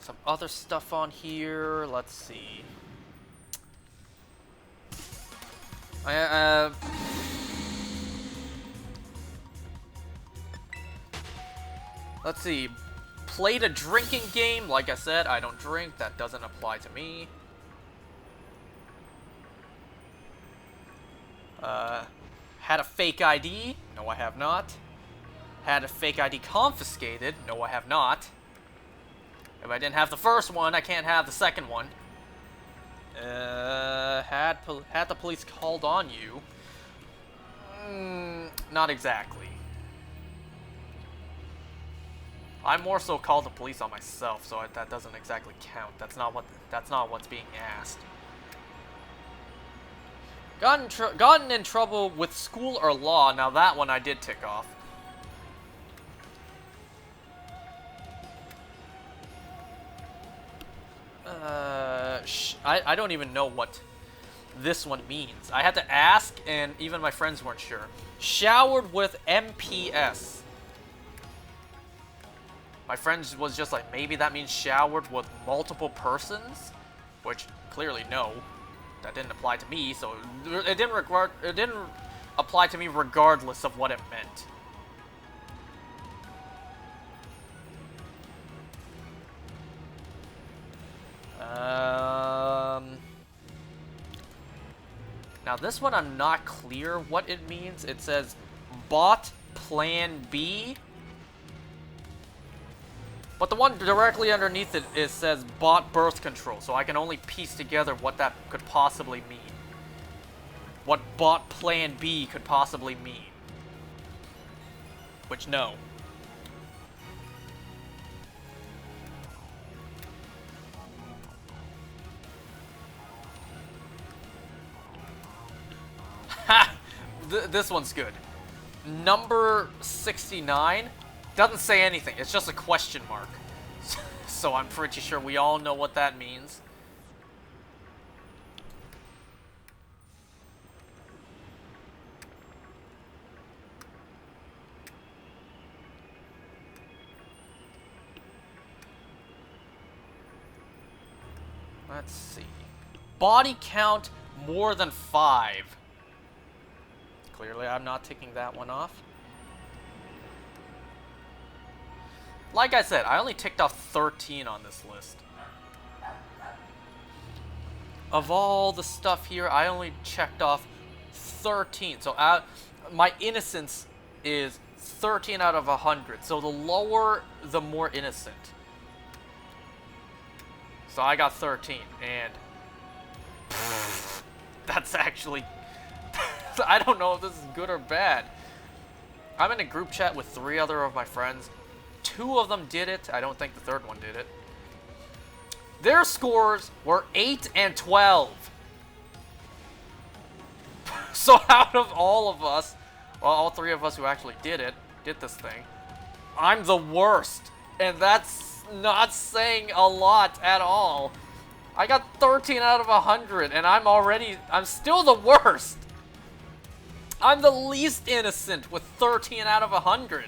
Some other stuff on here. Let's see. Let's see. Played a drinking game. Like I said, I don't drink. That doesn't apply to me. Had a fake ID. No, I have not. Had a fake ID confiscated. No, I have not. If I didn't have the first one, I can't have the second one. Had the police called on you. Not exactly. I more so called the police on myself, so that doesn't exactly count. That's not what's being asked. Gotten in trouble with school or law. Now that one I did tick off. I don't even know what this one means. I had to ask, and even my friends weren't sure. Showered with MPS. My friends was just like, maybe that means showered with multiple persons? Which, clearly no. That didn't apply to me, so it didn't apply to me regardless of what it meant. Now this one I'm not clear what it means. It says bought plan B. But the one directly underneath it says bought birth control, so I can only piece together what that could possibly mean. What bought plan B could possibly mean. Which, no. Ha! This one's good. Number 69 doesn't say anything. It's just a question mark. So I'm pretty sure we all know what that means. Let's see. Body count more than 5. Clearly, I'm not taking that one off. Like I said, I only ticked off 13 on this list. Of all the stuff here, I only checked off 13. So my innocence is 13 out of 100. So the lower, the more innocent. So I got 13, and that's actually... I don't know if this is good or bad. I'm in a group chat with 3 other of my friends. 2 of them did it. I don't think the third one did it. Their scores were 8 and 12. So out of all of us, well, all 3 of us who actually did this thing, I'm the worst. And that's not saying a lot at all. I got 13 out of 100, and I'm still the worst. I'm the least innocent with 13 out of 100.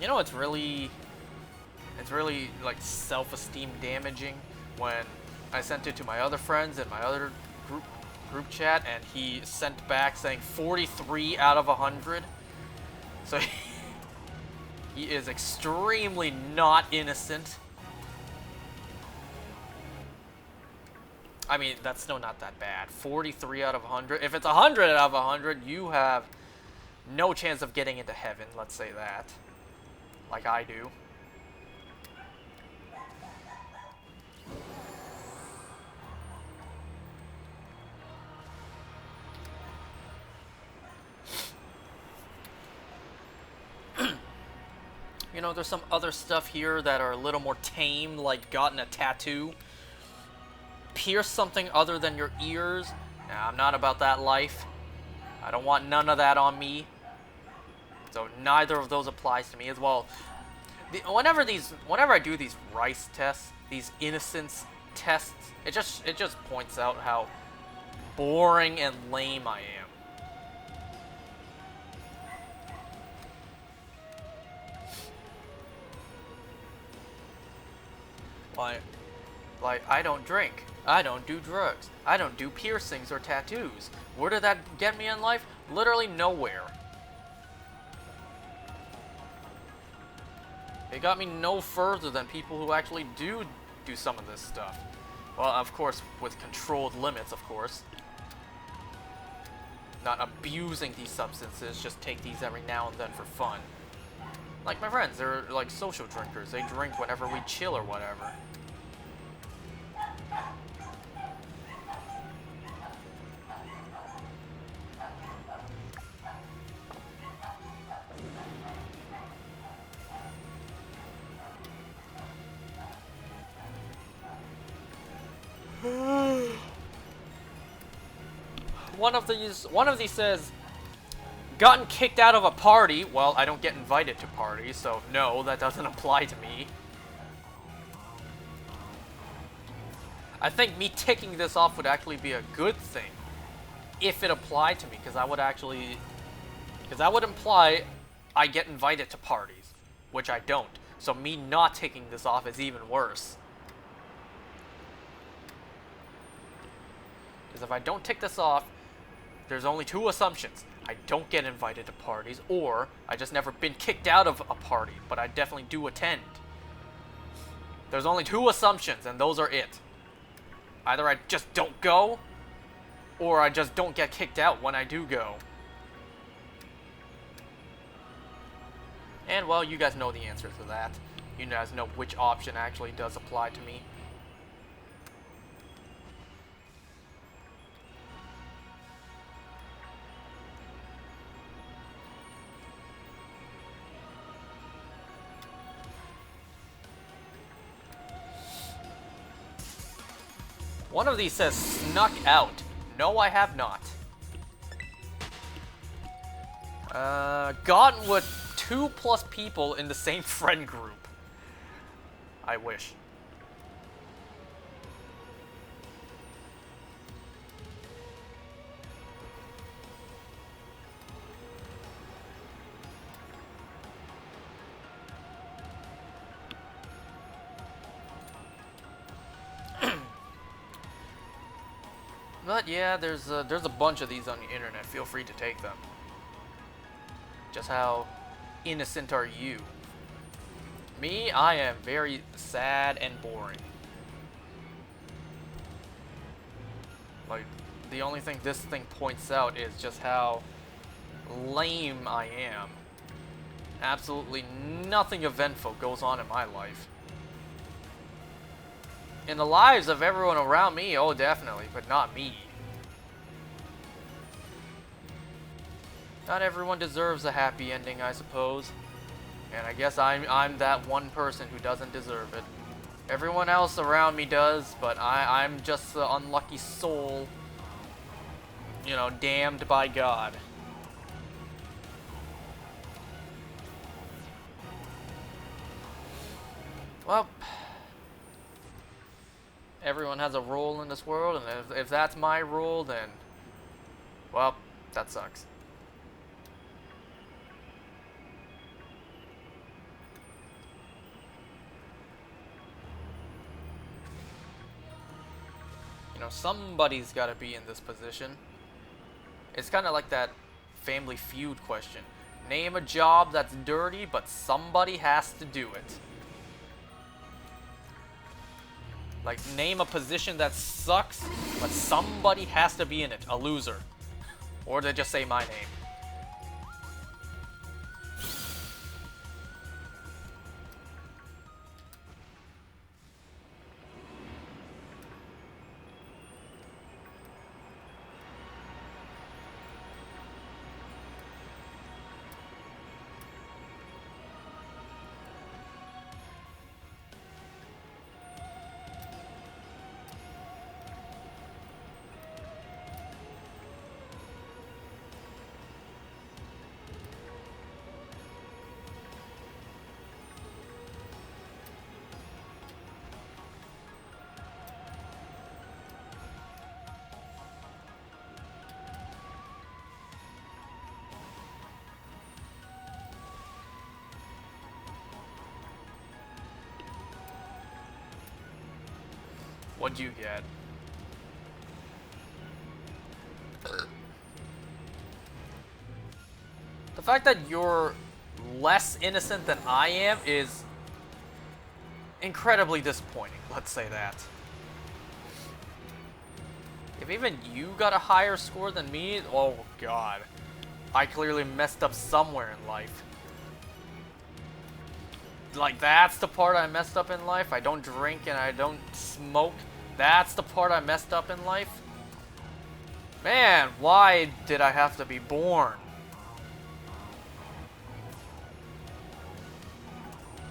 You know, it's really like self-esteem damaging when I sent it to my other friends in my other group chat, and he sent back saying 43 out of 100. So he is extremely not innocent. I mean, that's still not that bad. 43 out of 100. If it's 100 out of 100, you have no chance of getting into heaven, let's say that. Like I do. You know, there's some other stuff here that are a little more tame, like gotten a tattoo. Pierce something other than your ears. Nah, I'm not about that life. I don't want none of that on me. So neither of those applies to me as well. Whenever I do these rice tests, these innocence tests, it just points out how boring and lame I am. Like, I don't drink. I don't do drugs. I don't do piercings or tattoos. Where did that get me in life? Literally nowhere. It got me no further than people who actually do some of this stuff. Well, of course, with controlled limits, of course. Not abusing these substances, just take these every now and then for fun. Like my friends, they're like social drinkers. They drink whenever we chill or whatever. One of these says, gotten kicked out of a party. Well, I don't get invited to parties, so no, that doesn't apply to me. I think me ticking this off would actually be a good thing if it applied to me, because that would imply I get invited to parties, which I don't. So me not ticking this off is even worse. Because if I don't tick this off, there's only 2 assumptions. I don't get invited to parties, or I just never been kicked out of a party, but I definitely do attend. There's only 2 assumptions, and those are it. Either I just don't go, or I just don't get kicked out when I do go. And, well, you guys know the answer to that. You guys know which option actually does apply to me. One of these says snuck out. No, I have not. Gotten with 2+ people in the same friend group. I wish. But yeah, there's a bunch of these on the internet. Feel free to take them. Just how innocent are you? Me, I am very sad and boring. Like, the only thing this thing points out is just how lame I am. Absolutely nothing eventful goes on in my life. In the lives of everyone around me, oh definitely, but not me. Not everyone deserves a happy ending, I suppose. And I guess I'm that one person who doesn't deserve it. Everyone else around me does, but I'm just the unlucky soul, you know, damned by God. Well, everyone has a role in this world, and if that's my role, then, well, that sucks. You know, somebody's got to be in this position. It's kind of like that Family Feud question. Name a job that's dirty, but somebody has to do it. Like, name a position that sucks, but somebody has to be in it. A loser. Or they just say my name. What'd you get? The fact that you're less innocent than I am is incredibly disappointing, let's say that. If even you got a higher score than me, oh god. I clearly messed up somewhere in life. Like, that's the part I messed up in life? I don't drink and I don't smoke? That's the part I messed up in life? Man, why did I have to be born?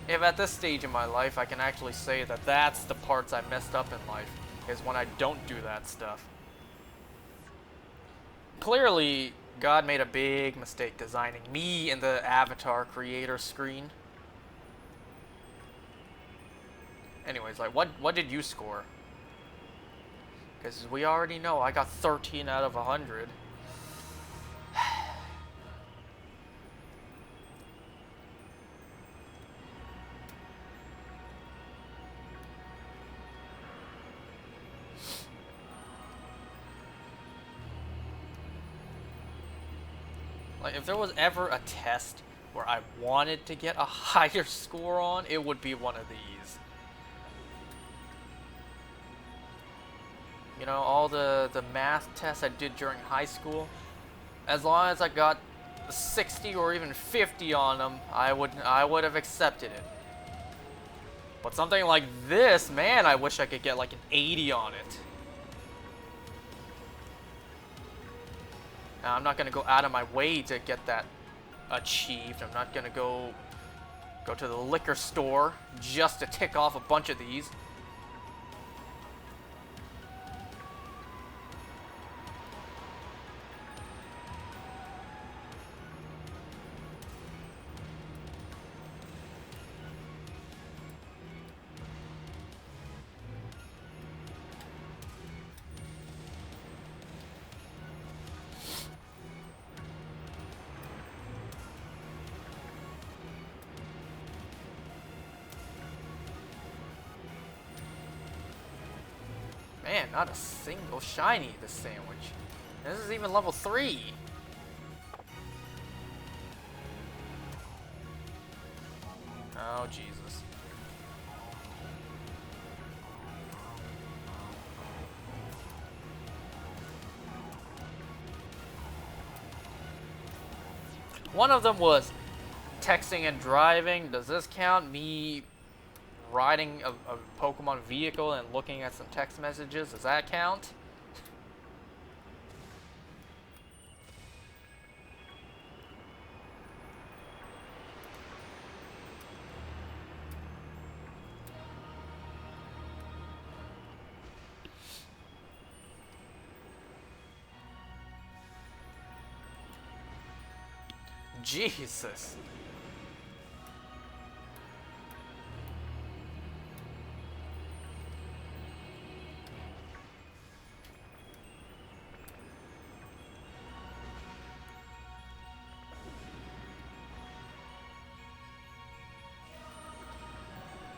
If at this stage in my life I can actually say that that's the parts I messed up in life, is when I don't do that stuff. Clearly, God made a big mistake designing me in the avatar creator screen. Anyways, like, what did you score? Because we already know I got 13 out of 100. Like, if there was ever a test where I wanted to get a higher score on, it would be one of these. You know, all the math tests I did during high school, as long as I got 60 or even 50 on them, I would have accepted it. But something like this, man, I wish I could get like an 80 on it. Now, I'm not going to go out of my way to get that achieved. I'm not going to go to the liquor store just to tick off a bunch of these. Man, not a single shiny this sandwich. This is even level 3. Oh, Jesus. One of them was texting and driving. Does this count? Me riding a Pokemon vehicle and looking at some text messages? Does that count? Jesus.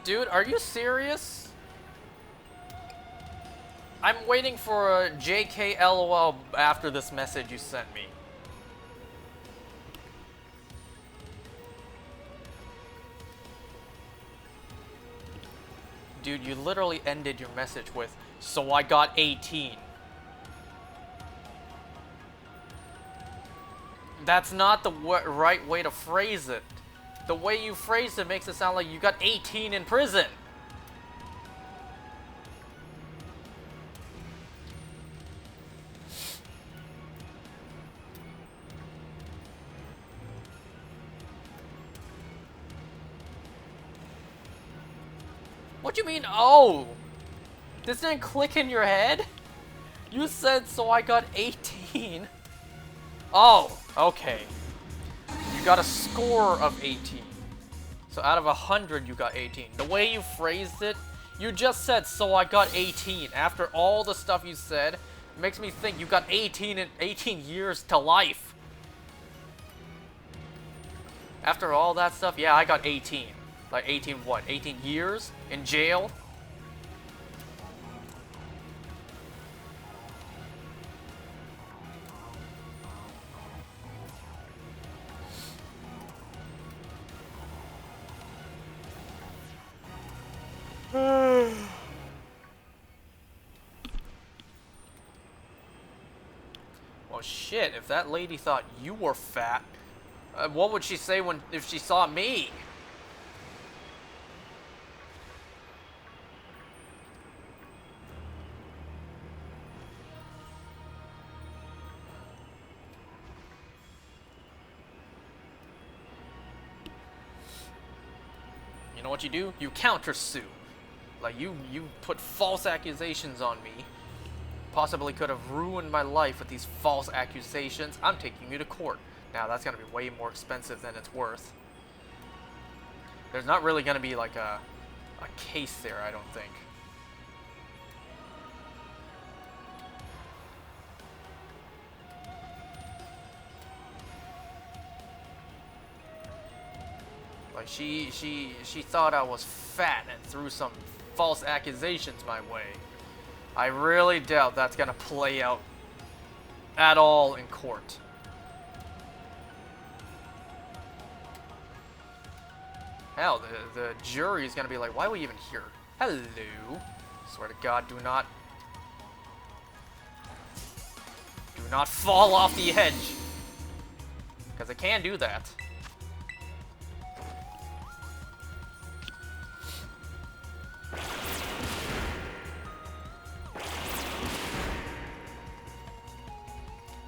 Dude, are you serious? I'm waiting for a JK LOL after this message you sent me. Dude, you literally ended your message with, "So I got 18." That's not the right way to phrase it. The way you phrased it makes it sound like you got 18 in prison. What do you mean, oh? This didn't click in your head? You said, "So I got 18." Oh, okay. You got a score of 18. So out of 100, you got 18. The way you phrased it, you just said, "So I got 18." After all the stuff you said, it makes me think you got 18 and 18 years to life. After all that stuff, yeah, I got 18. Like 18 what? 18 years in jail? Well, shit, if that lady thought you were fat, what would she say if she saw me? You know what you do? You countersue. Like, you put false accusations on me. Possibly could have ruined my life with these false accusations. I'm taking you to court. Now, that's going to be way more expensive than it's worth. There's not really going to be, like, a case there, I don't think. Like, she thought I was fat and threw some false accusations my way. I really doubt that's gonna play out at all in court. Hell, the jury is gonna be like, "Why are we even here?" Hello. Swear to God, do not fall off the edge. Because I can do that.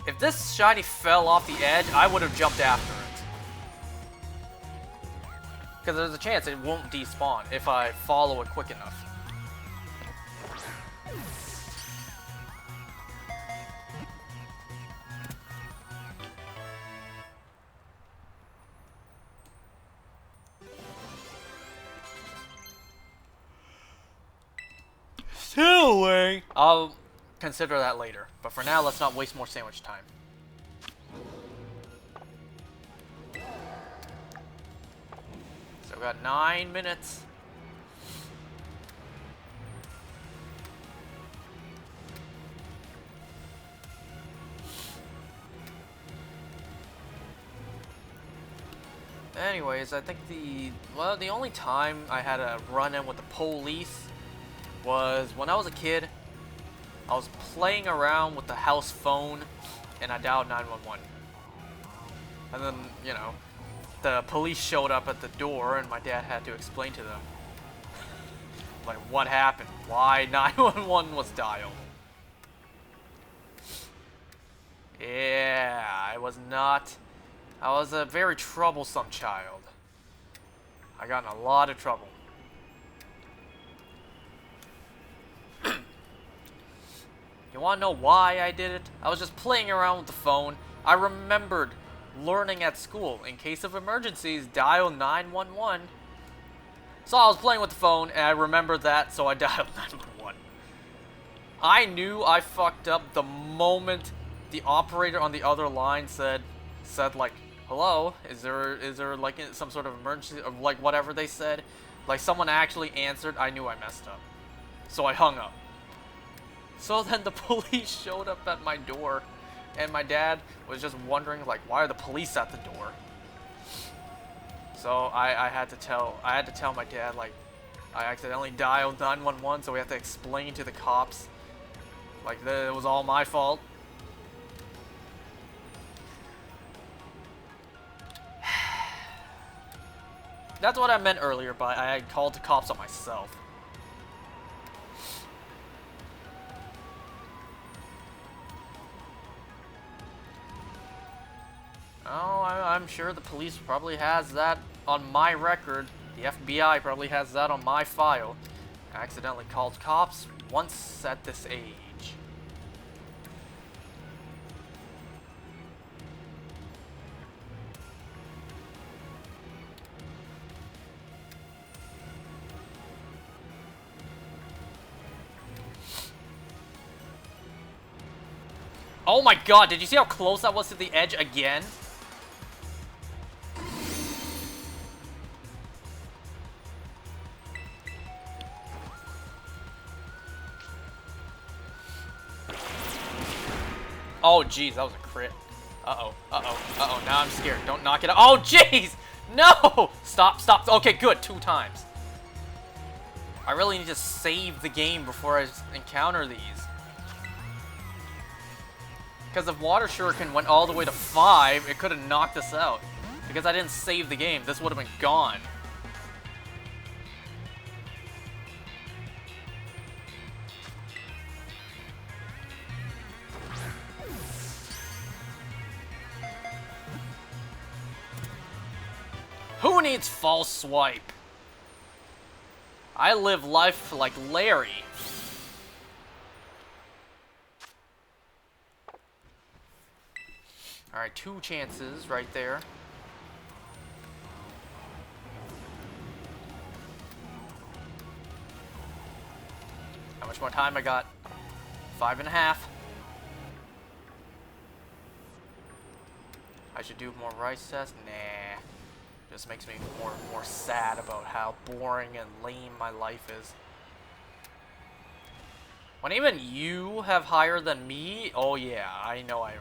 If this shiny fell off the edge, I would have jumped after it. Because there's a chance it won't despawn if I follow it quick enough. Silly! I'll consider that later. But for now, let's not waste more sandwich time. So we got 9 minutes. Anyways, I think the only time I had a run-in with the police was when I was a kid. I was playing around with the house phone, and I dialed 911. And then, you know, the police showed up at the door, and my dad had to explain to them, like, what happened, why 911 was dialed. Yeah, I was a very troublesome child. I got in a lot of trouble. You wanna know why I did it? I was just playing around with the phone. I remembered learning at school, in case of emergencies, dial 911. So I was playing with the phone, and I remembered that, so I dialed 911. I knew I fucked up the moment the operator on the other line said like, hello, is there like some sort of emergency, or like whatever they said, like someone actually answered. I knew I messed up, so I hung up. So then the police showed up at my door, and my dad was just wondering, like, why are the police at the door? So I had to tell my dad, like, I accidentally dialed 911, so we have to explain to the cops, like, that it was all my fault. That's what I meant earlier by I called the cops on myself. Oh, I'm sure the police probably has that on my record. The FBI probably has that on my file. I accidentally called cops once at this age. Oh my god, did you see how close I was to the edge again? Oh, jeez, that was a crit. Uh-oh, uh-oh, uh-oh, now I'm scared. Don't knock it out. Oh, jeez! No! Stop, stop. Okay, good, 2 times. I really need to save the game before I encounter these. Because if Water Shuriken went all the way to 5, it could have knocked us out. Because I didn't save the game, this would have been gone. Who needs false swipe? I live life like Larry. Alright, 2 chances right there. How much more time I got? 5.5. I should do more rice tests? Nah. Just makes me more sad about how boring and lame my life is. When even you have higher than me, oh yeah, I know I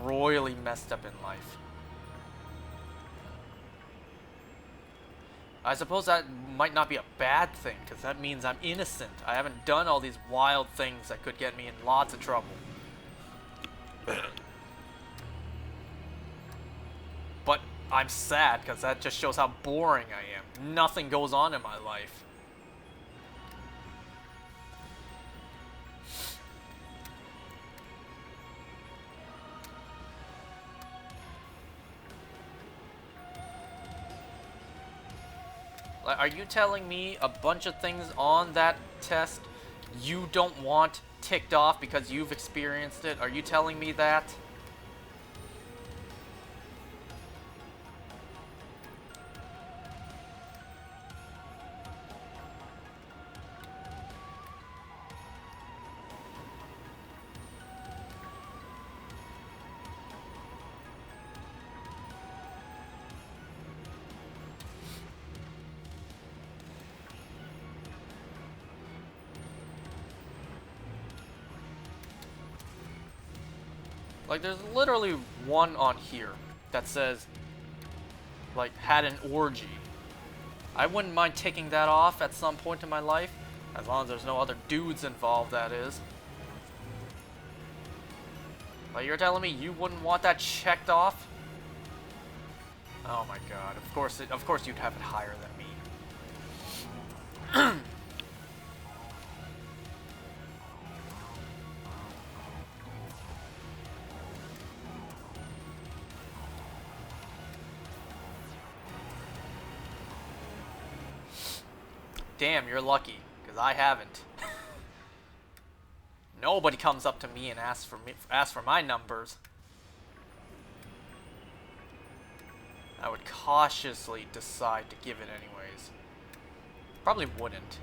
royally messed up in life. I suppose that might not be a bad thing, because that means I'm innocent. I haven't done all these wild things that could get me in lots of trouble. But I'm sad, because that just shows how boring I am. Nothing goes on in my life. Are you telling me a bunch of things on that test you don't want ticked off because you've experienced it? Are you telling me that? Like, there's literally one on here that says, like, had an orgy. I wouldn't mind taking that off at some point in my life, as long as there's no other dudes involved, that is. Like, you're telling me you wouldn't want that checked off? Oh my god, of course you'd have it higher than me. Damn, you're lucky, because I haven't. Nobody comes up to me and asks for my numbers. I would cautiously decide to give it anyways. Probably wouldn't.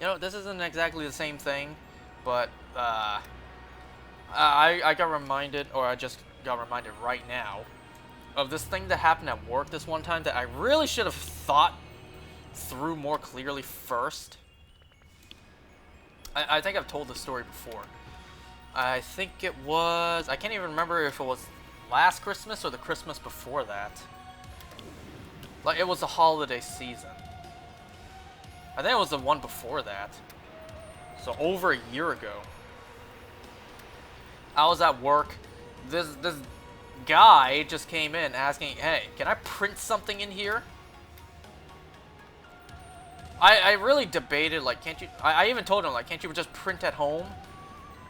You know, this isn't exactly the same thing, but I got reminded, or I just got reminded right now, of this thing that happened at work this one time that I really should have thought through more clearly first. I think I've told this story before. I think it was... I can't even remember if it was last Christmas or the Christmas before that. Like, it was the holiday season. I think it was the one before that. So, over a year ago. I was at work. This guy just came in asking, hey, can I print something in here? I really debated, like, can't you... I even told him, like, can't you just print at home?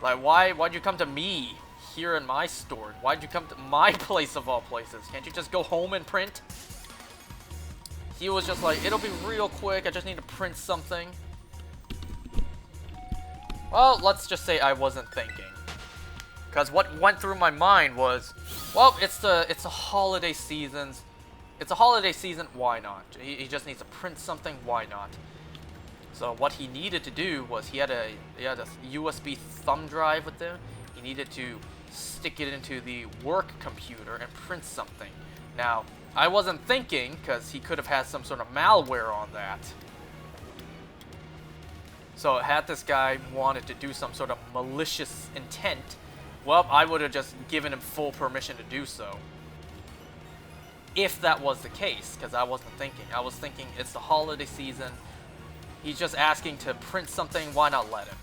Like, why'd you come to me here in my store? Why'd you come to my place of all places? Can't you just go home and print? He was just like, it'll be real quick, I just need to print something. Well, let's just say I wasn't thinking. Because what went through my mind was, well, it's the holiday seasons. It's a holiday season, why not? He just needs to print something, why not? So what he needed to do was he had a USB thumb drive with him. He needed to stick it into the work computer and print something. Now, I wasn't thinking, because he could have had some sort of malware on that. So had this guy wanted to do some sort of malicious intent, well, I would have just given him full permission to do so. If that was the case, because I wasn't thinking. I was thinking it's the holiday season. He's just asking to print something, why not let him?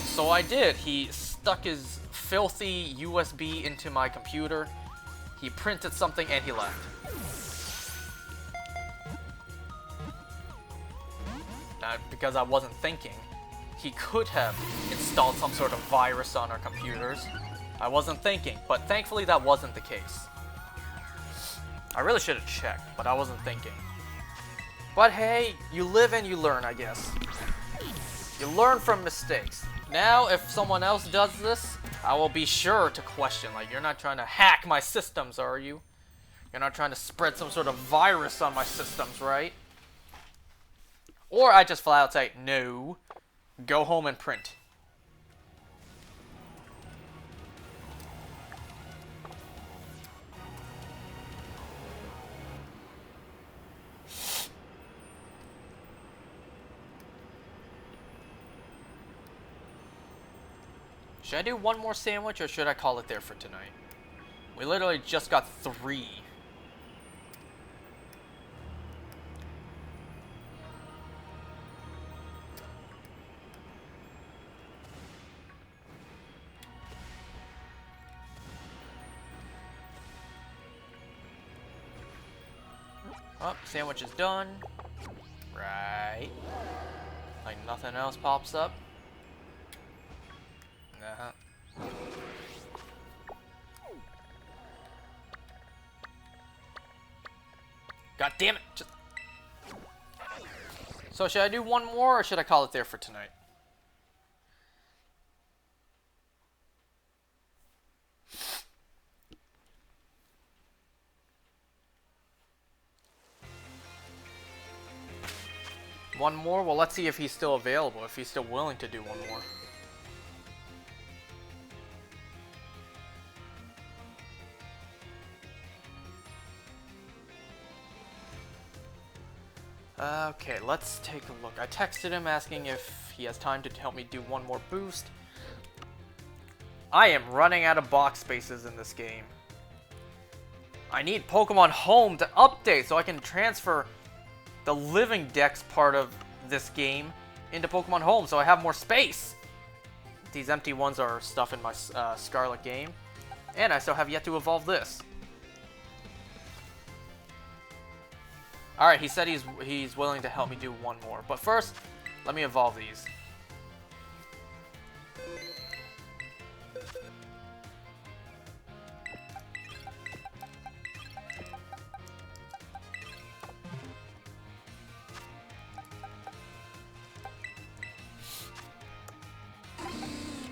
So I did. He stuck his filthy USB into my computer. He printed something and he left. Because I wasn't thinking, he could have installed some sort of virus on our computers. I wasn't thinking, but thankfully that wasn't the case. I really should have checked, but I wasn't thinking. But hey, you live and you learn, I guess. You learn from mistakes. Now, if someone else does this, I will be sure to question. Like, you're not trying to hack my systems, are you? You're not trying to spread some sort of virus on my systems, right? Or I just flat out say, no, go home and print. Should I do one more sandwich or should I call it there for tonight? We literally just got 3. Oh, sandwich is done. Right. Like nothing else pops up. God damn it! So should I do one more or should I call it there for tonight? One more? Well, let's see if he's still available, if he's still willing to do one more. Okay, let's take a look. I texted him asking if he has time to help me do one more boost. I am running out of box spaces in this game. I need Pokemon Home to update so I can transfer the Living Dex part of this game into Pokemon Home so I have more space. These empty ones are stuff in my Scarlet game. And I still have yet to evolve this. Alright, he said he's willing to help me do one more. But first, let me evolve these.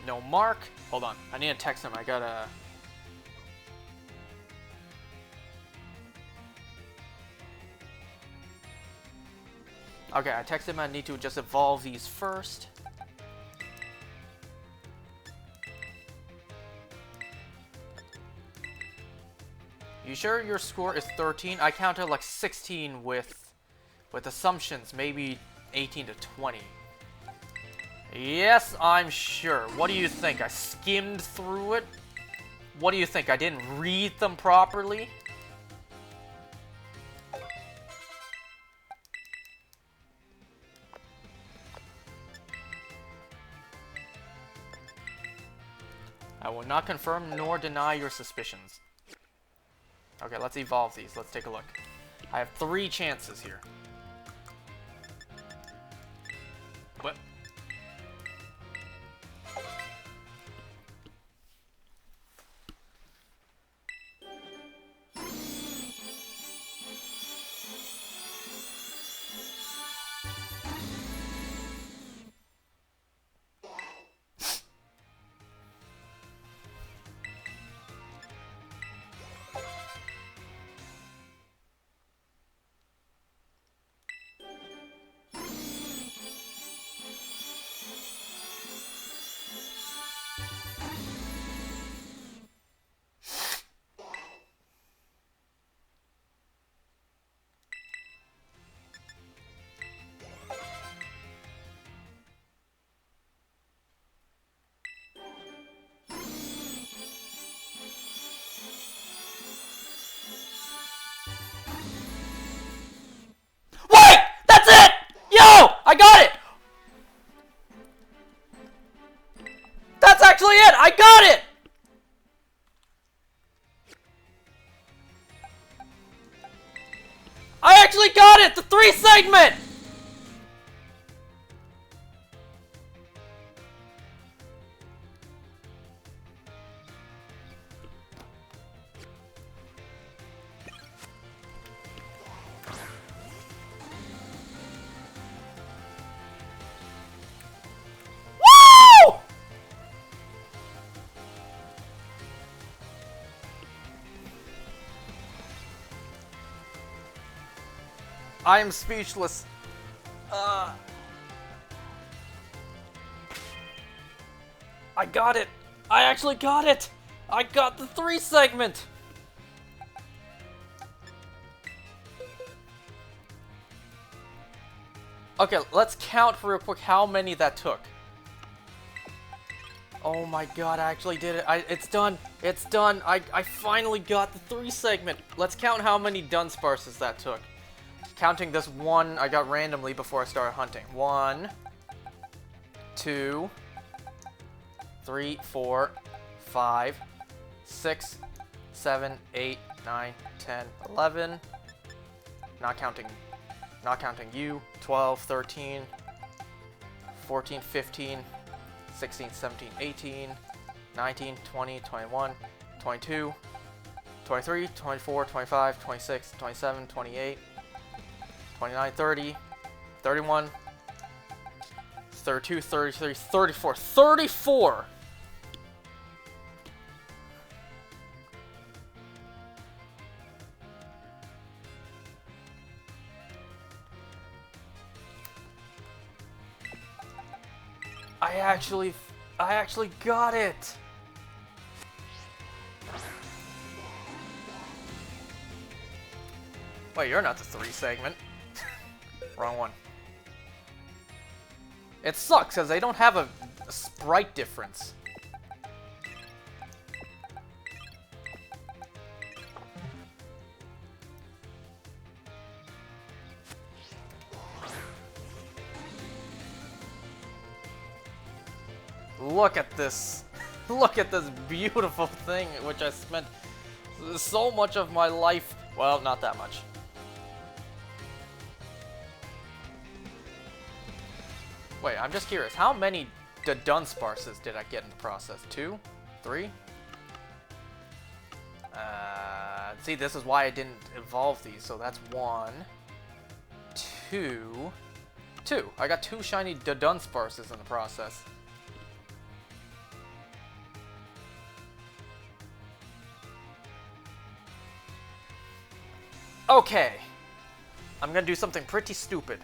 No mark. Hold on. I need to text him. I gotta... Okay, I texted him I need to just evolve these first. You sure your score is 13? I counted like 16 with assumptions, maybe 18 to 20. Yes, I'm sure. What do you think? I skimmed through it? What do you think? I didn't read them properly? I will not confirm nor deny your suspicions. Okay, let's evolve these. Let's take a look. I have 3 chances here. What? I got it! That's actually it! I got it! I actually got it! The 3 segment! I am speechless. I got it. I actually got it. I got the 3 segment. Okay, let's count real quick how many that took. Oh my god, I actually did it. It's done. It's done. I finally got the 3 segment. Let's count how many Dudunsparces that took. Counting this one I got randomly before I started hunting. 1, 2, 3, 4, 5, 6, 7, 8, 9, 10, 11. Not counting you. 12, 13, 14, 15, 16, 17, 18, 19, 20, 21, 22, 23, 24, 25, 26, 27, 28, 29, 30, 31, 32, 33, 34. 34! I actually got it! Wait, you're not the 3 segment. Wrong one. It sucks because they don't have a sprite difference. Look at this. Look at this beautiful thing, which I spent so much of my life. Well, not that much. Wait, I'm just curious. How many Dudunsparces did I get in the process? 2? 3? See, this is why I didn't evolve these. So that's 1, 2, 2. I got 2 shiny Dudunsparces in the process. Okay. I'm gonna do something pretty stupid.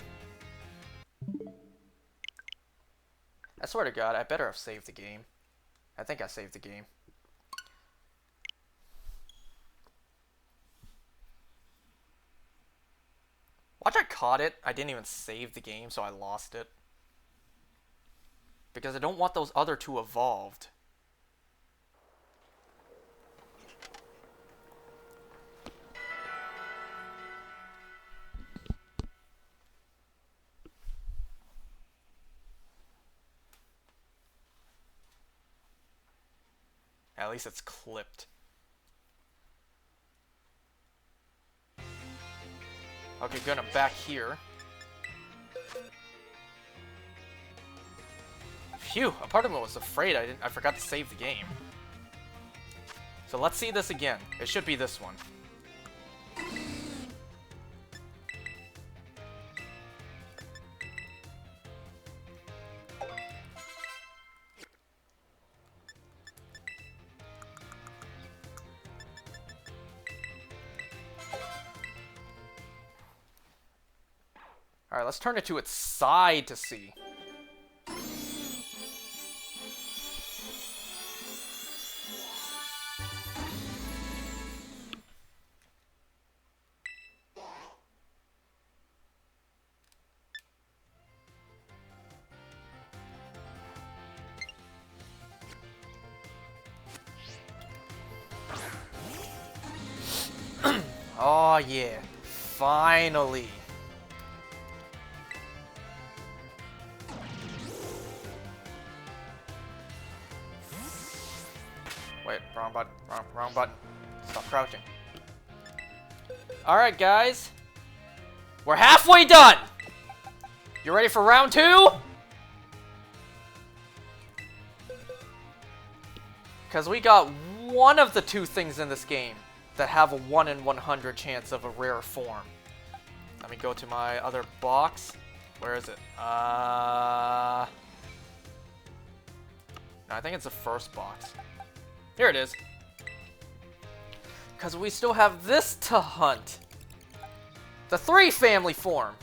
I swear to God, I better have saved the game. I think I saved the game. Watch, I caught it. I didn't even save the game, so I lost it. Because I don't want those other 2 evolved. At least it's clipped. Okay, gonna back here. Phew, a part of me was afraid I forgot to save the game. So let's see this again. It should be this one. Alright, let's turn it to its side to see. Oh yeah, finally. Wait, wrong button, wrong button. Stop crouching. Alright guys, we're halfway done! You ready for round 2? Because we got one of the 2 things in this game that have a 1 in 100 chance of a rare form. Let me go to my other box. Where is it? No, I think it's the first box. Here it is. Because we still have this to hunt. The 3 family form.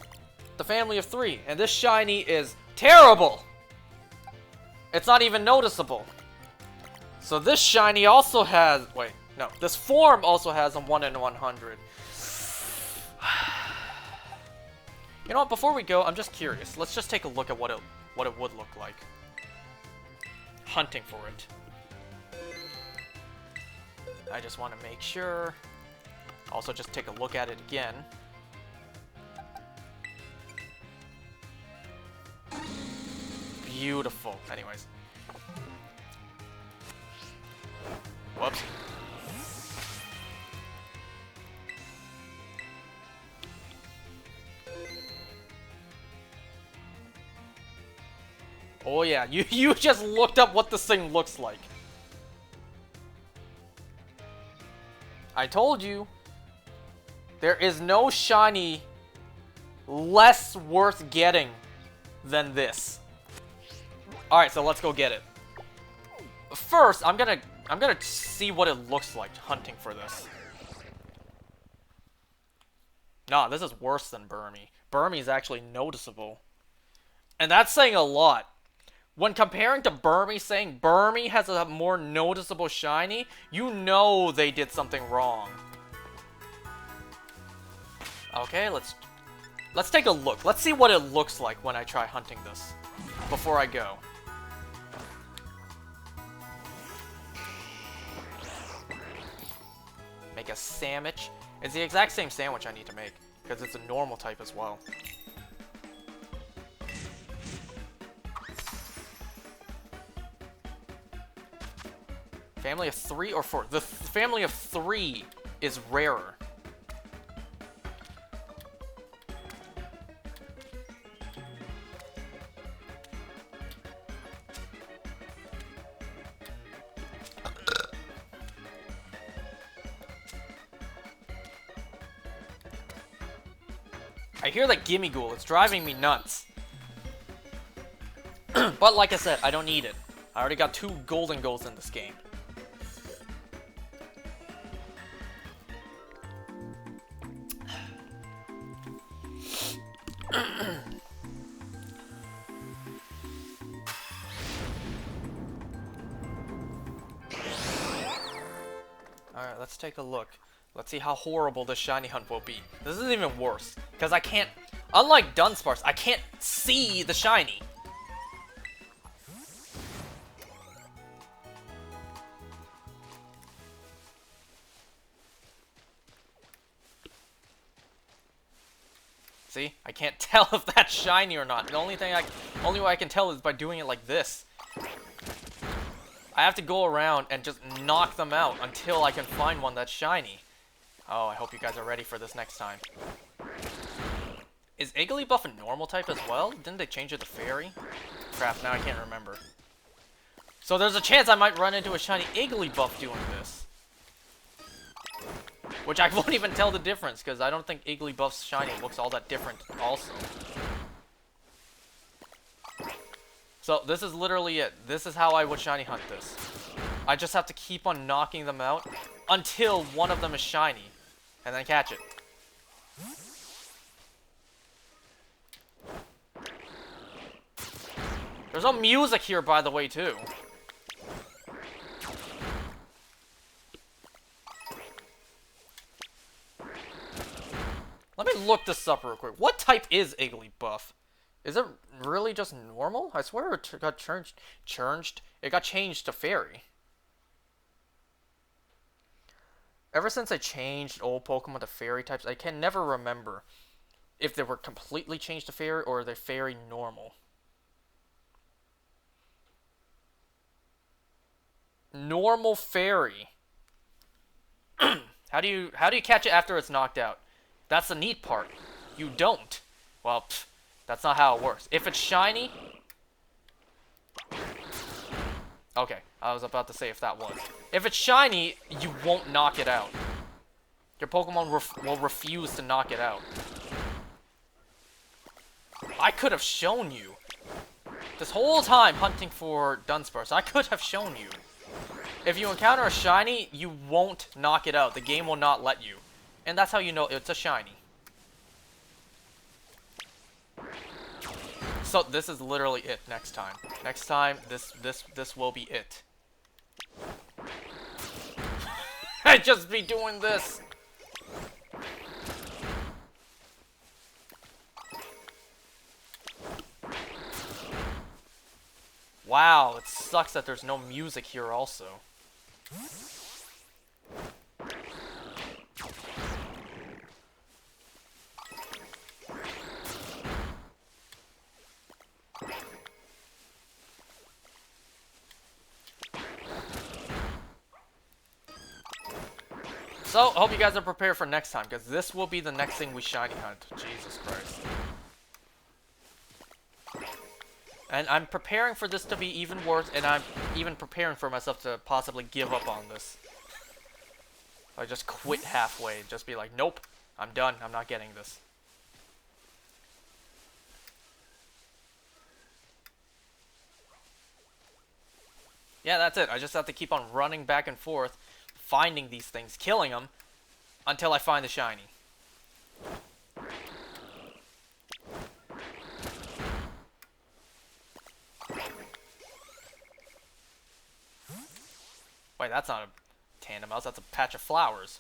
The family of 3. And this shiny is terrible. It's not even noticeable. So this shiny also has... Wait, no. This form also has a 1 in 100. You know what? Before we go, I'm just curious. Let's just take a look at what it would look like. Hunting for it. I just want to make sure. Also, just take a look at it again. Beautiful. Anyways. Whoops. Oh yeah, you just looked up what this thing looks like. I told you, there is no shiny less worth getting than this. Alright, so let's go get it. First, I'm gonna see what it looks like hunting for this. Nah, this is worse than Burmy. Burmy is actually noticeable. And that's saying a lot. When comparing to Burmy, saying Burmy has a more noticeable shiny, you know they did something wrong. Okay, let's take a look. Let's see what it looks like when I try hunting this before I go. Make a sandwich. It's the exact same sandwich I need to make because it's a normal type as well. Family of 3 or 4? The family of 3 is rarer. I hear that Gimme Ghoul. It's driving me nuts. But like I said, I don't need it. I already got 2 golden goals in this game. Alright, let's take a look. Let's see how horrible this shiny hunt will be. This is even worse, because I can't, unlike Dudunsparce, I can't see the shiny. See? I can't tell if that's shiny or not. The only way I can tell is by doing it like this. I have to go around and just knock them out until I can find one that's shiny. Oh, I hope you guys are ready for this next time. Is Igglybuff a normal type as well? Didn't they change it to Fairy? Crap, now I can't remember. So there's a chance I might run into a shiny Igglybuff doing this. Which I won't even tell the difference, because I don't think Igglybuff's shiny looks all that different also. So this is literally it. This is how I would shiny hunt this. I just have to keep on knocking them out until one of them is shiny. And then catch it. There's no music here, by the way, too. Let me look this up real quick. What type is Igglybuff? Is it really just normal? I swear it got changed. It got changed to Fairy. Ever since I changed old Pokemon to Fairy types, I can never remember if they were completely changed to Fairy or they're Fairy normal. Normal Fairy. How do you catch it after it's knocked out? That's the neat part. You don't. Well, that's not how it works. If it's shiny... Okay, I was about to say if that was. If it's shiny, you won't knock it out. Your Pokemon will refuse to knock it out. I could have shown you. This whole time hunting for Dunsparce, I could have shown you. If you encounter a shiny, you won't knock it out. The game will not let you. And that's how you know it's a shiny. So this is literally it next time. Next time, this will be it. I'd just be doing this. Wow, it sucks that there's no music here also. So, I hope you guys are prepared for next time, because this will be the next thing we shiny hunt. Jesus Christ. And I'm preparing for this to be even worse, and I'm even preparing for myself to possibly give up on this. I just quit halfway, just be like, nope, I'm done, I'm not getting this. Yeah, that's it. I just have to keep on running back and forth, finding these things, killing them, until I find the shiny. Wait, that's not a tandem mouse, that's a patch of flowers.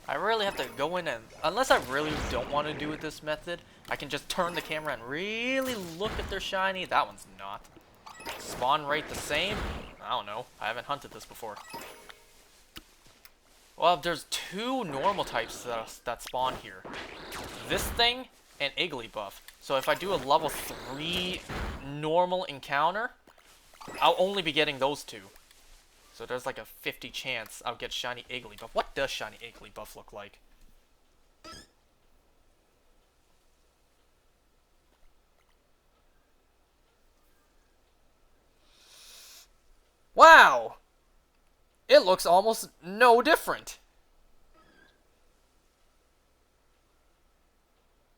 I really have to go in and... Unless I really don't want to do it this method, I can just turn the camera and really look at their shiny. That one's not. Spawn rate the same? I don't know. I haven't hunted this before. Well, there's two normal types that spawn here. This thing and Igglybuff. So if I do a level 3 normal encounter, I'll only be getting those two. So there's like a 50 chance I'll get shiny Igglybuff. What does shiny Igglybuff look like? Wow! It looks almost no different.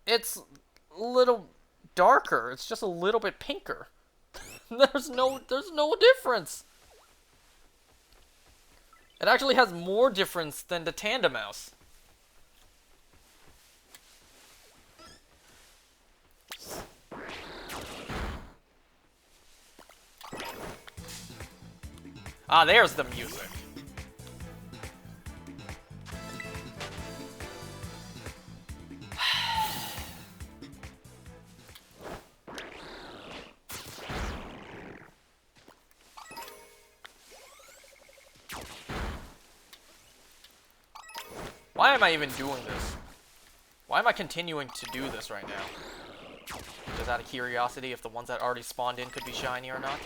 It's a little darker. It's just a little bit pinker. There's no difference. It actually has more difference than the Tandem Mouse. Ah, there's the music. Why am I even doing this? Why am I continuing to do this right now? Just out of curiosity if the ones that already spawned in could be shiny or not?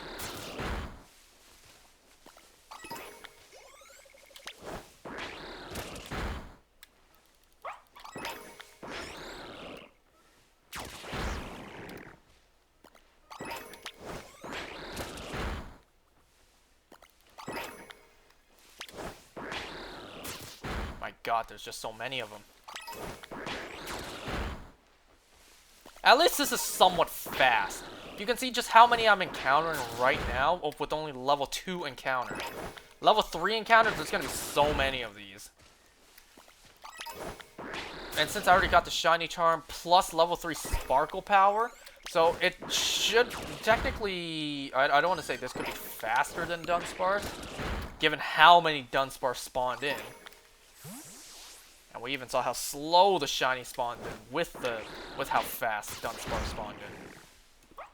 My god, there's just so many of them. At least this is somewhat fast. You can see just how many I'm encountering right now with only level 2 encounters. Level 3 encounters, there's going to be so many of these. And since I already got the Shiny Charm plus level 3 Sparkle Power, so it should technically... I don't want to say this could be faster than Dudunsparce, given how many Dudunsparce spawned in. And we even saw how slow the shiny spawned in with how fast Dudunsparce spawned in.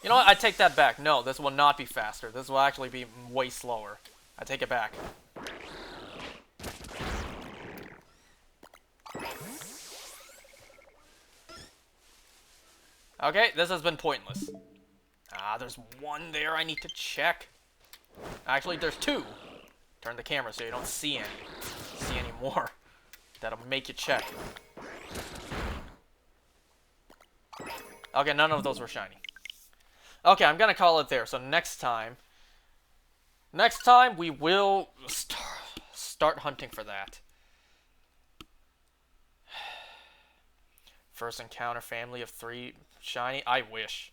You know what? I take that back. No, this will not be faster. This will actually be way slower. I take it back. Okay, this has been pointless. Ah, there's one there I need to check. Actually, there's two. Turn the camera so you don't see any more. That'll make you check. Okay, none of those were shiny. Okay, I'm gonna call it there. So next time we will start hunting for that. First encounter family of 3 shiny. I wish.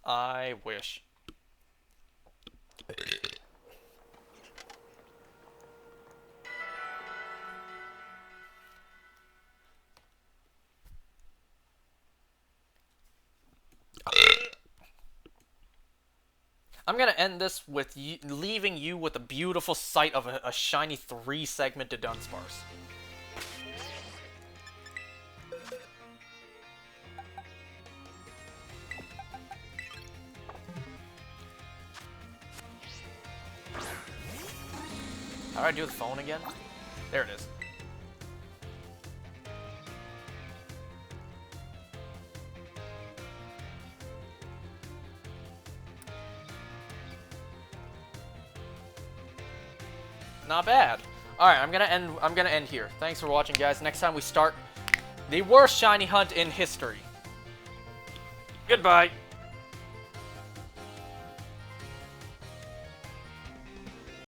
I wish. I'm gonna end this with leaving you with a beautiful sight of a shiny 3-segmented Dudunsparce. How do I do the phone again? There it is. Not bad. Alright, I'm gonna end here. Thanks for watching, guys. Next time we start the worst shiny hunt in history. Goodbye.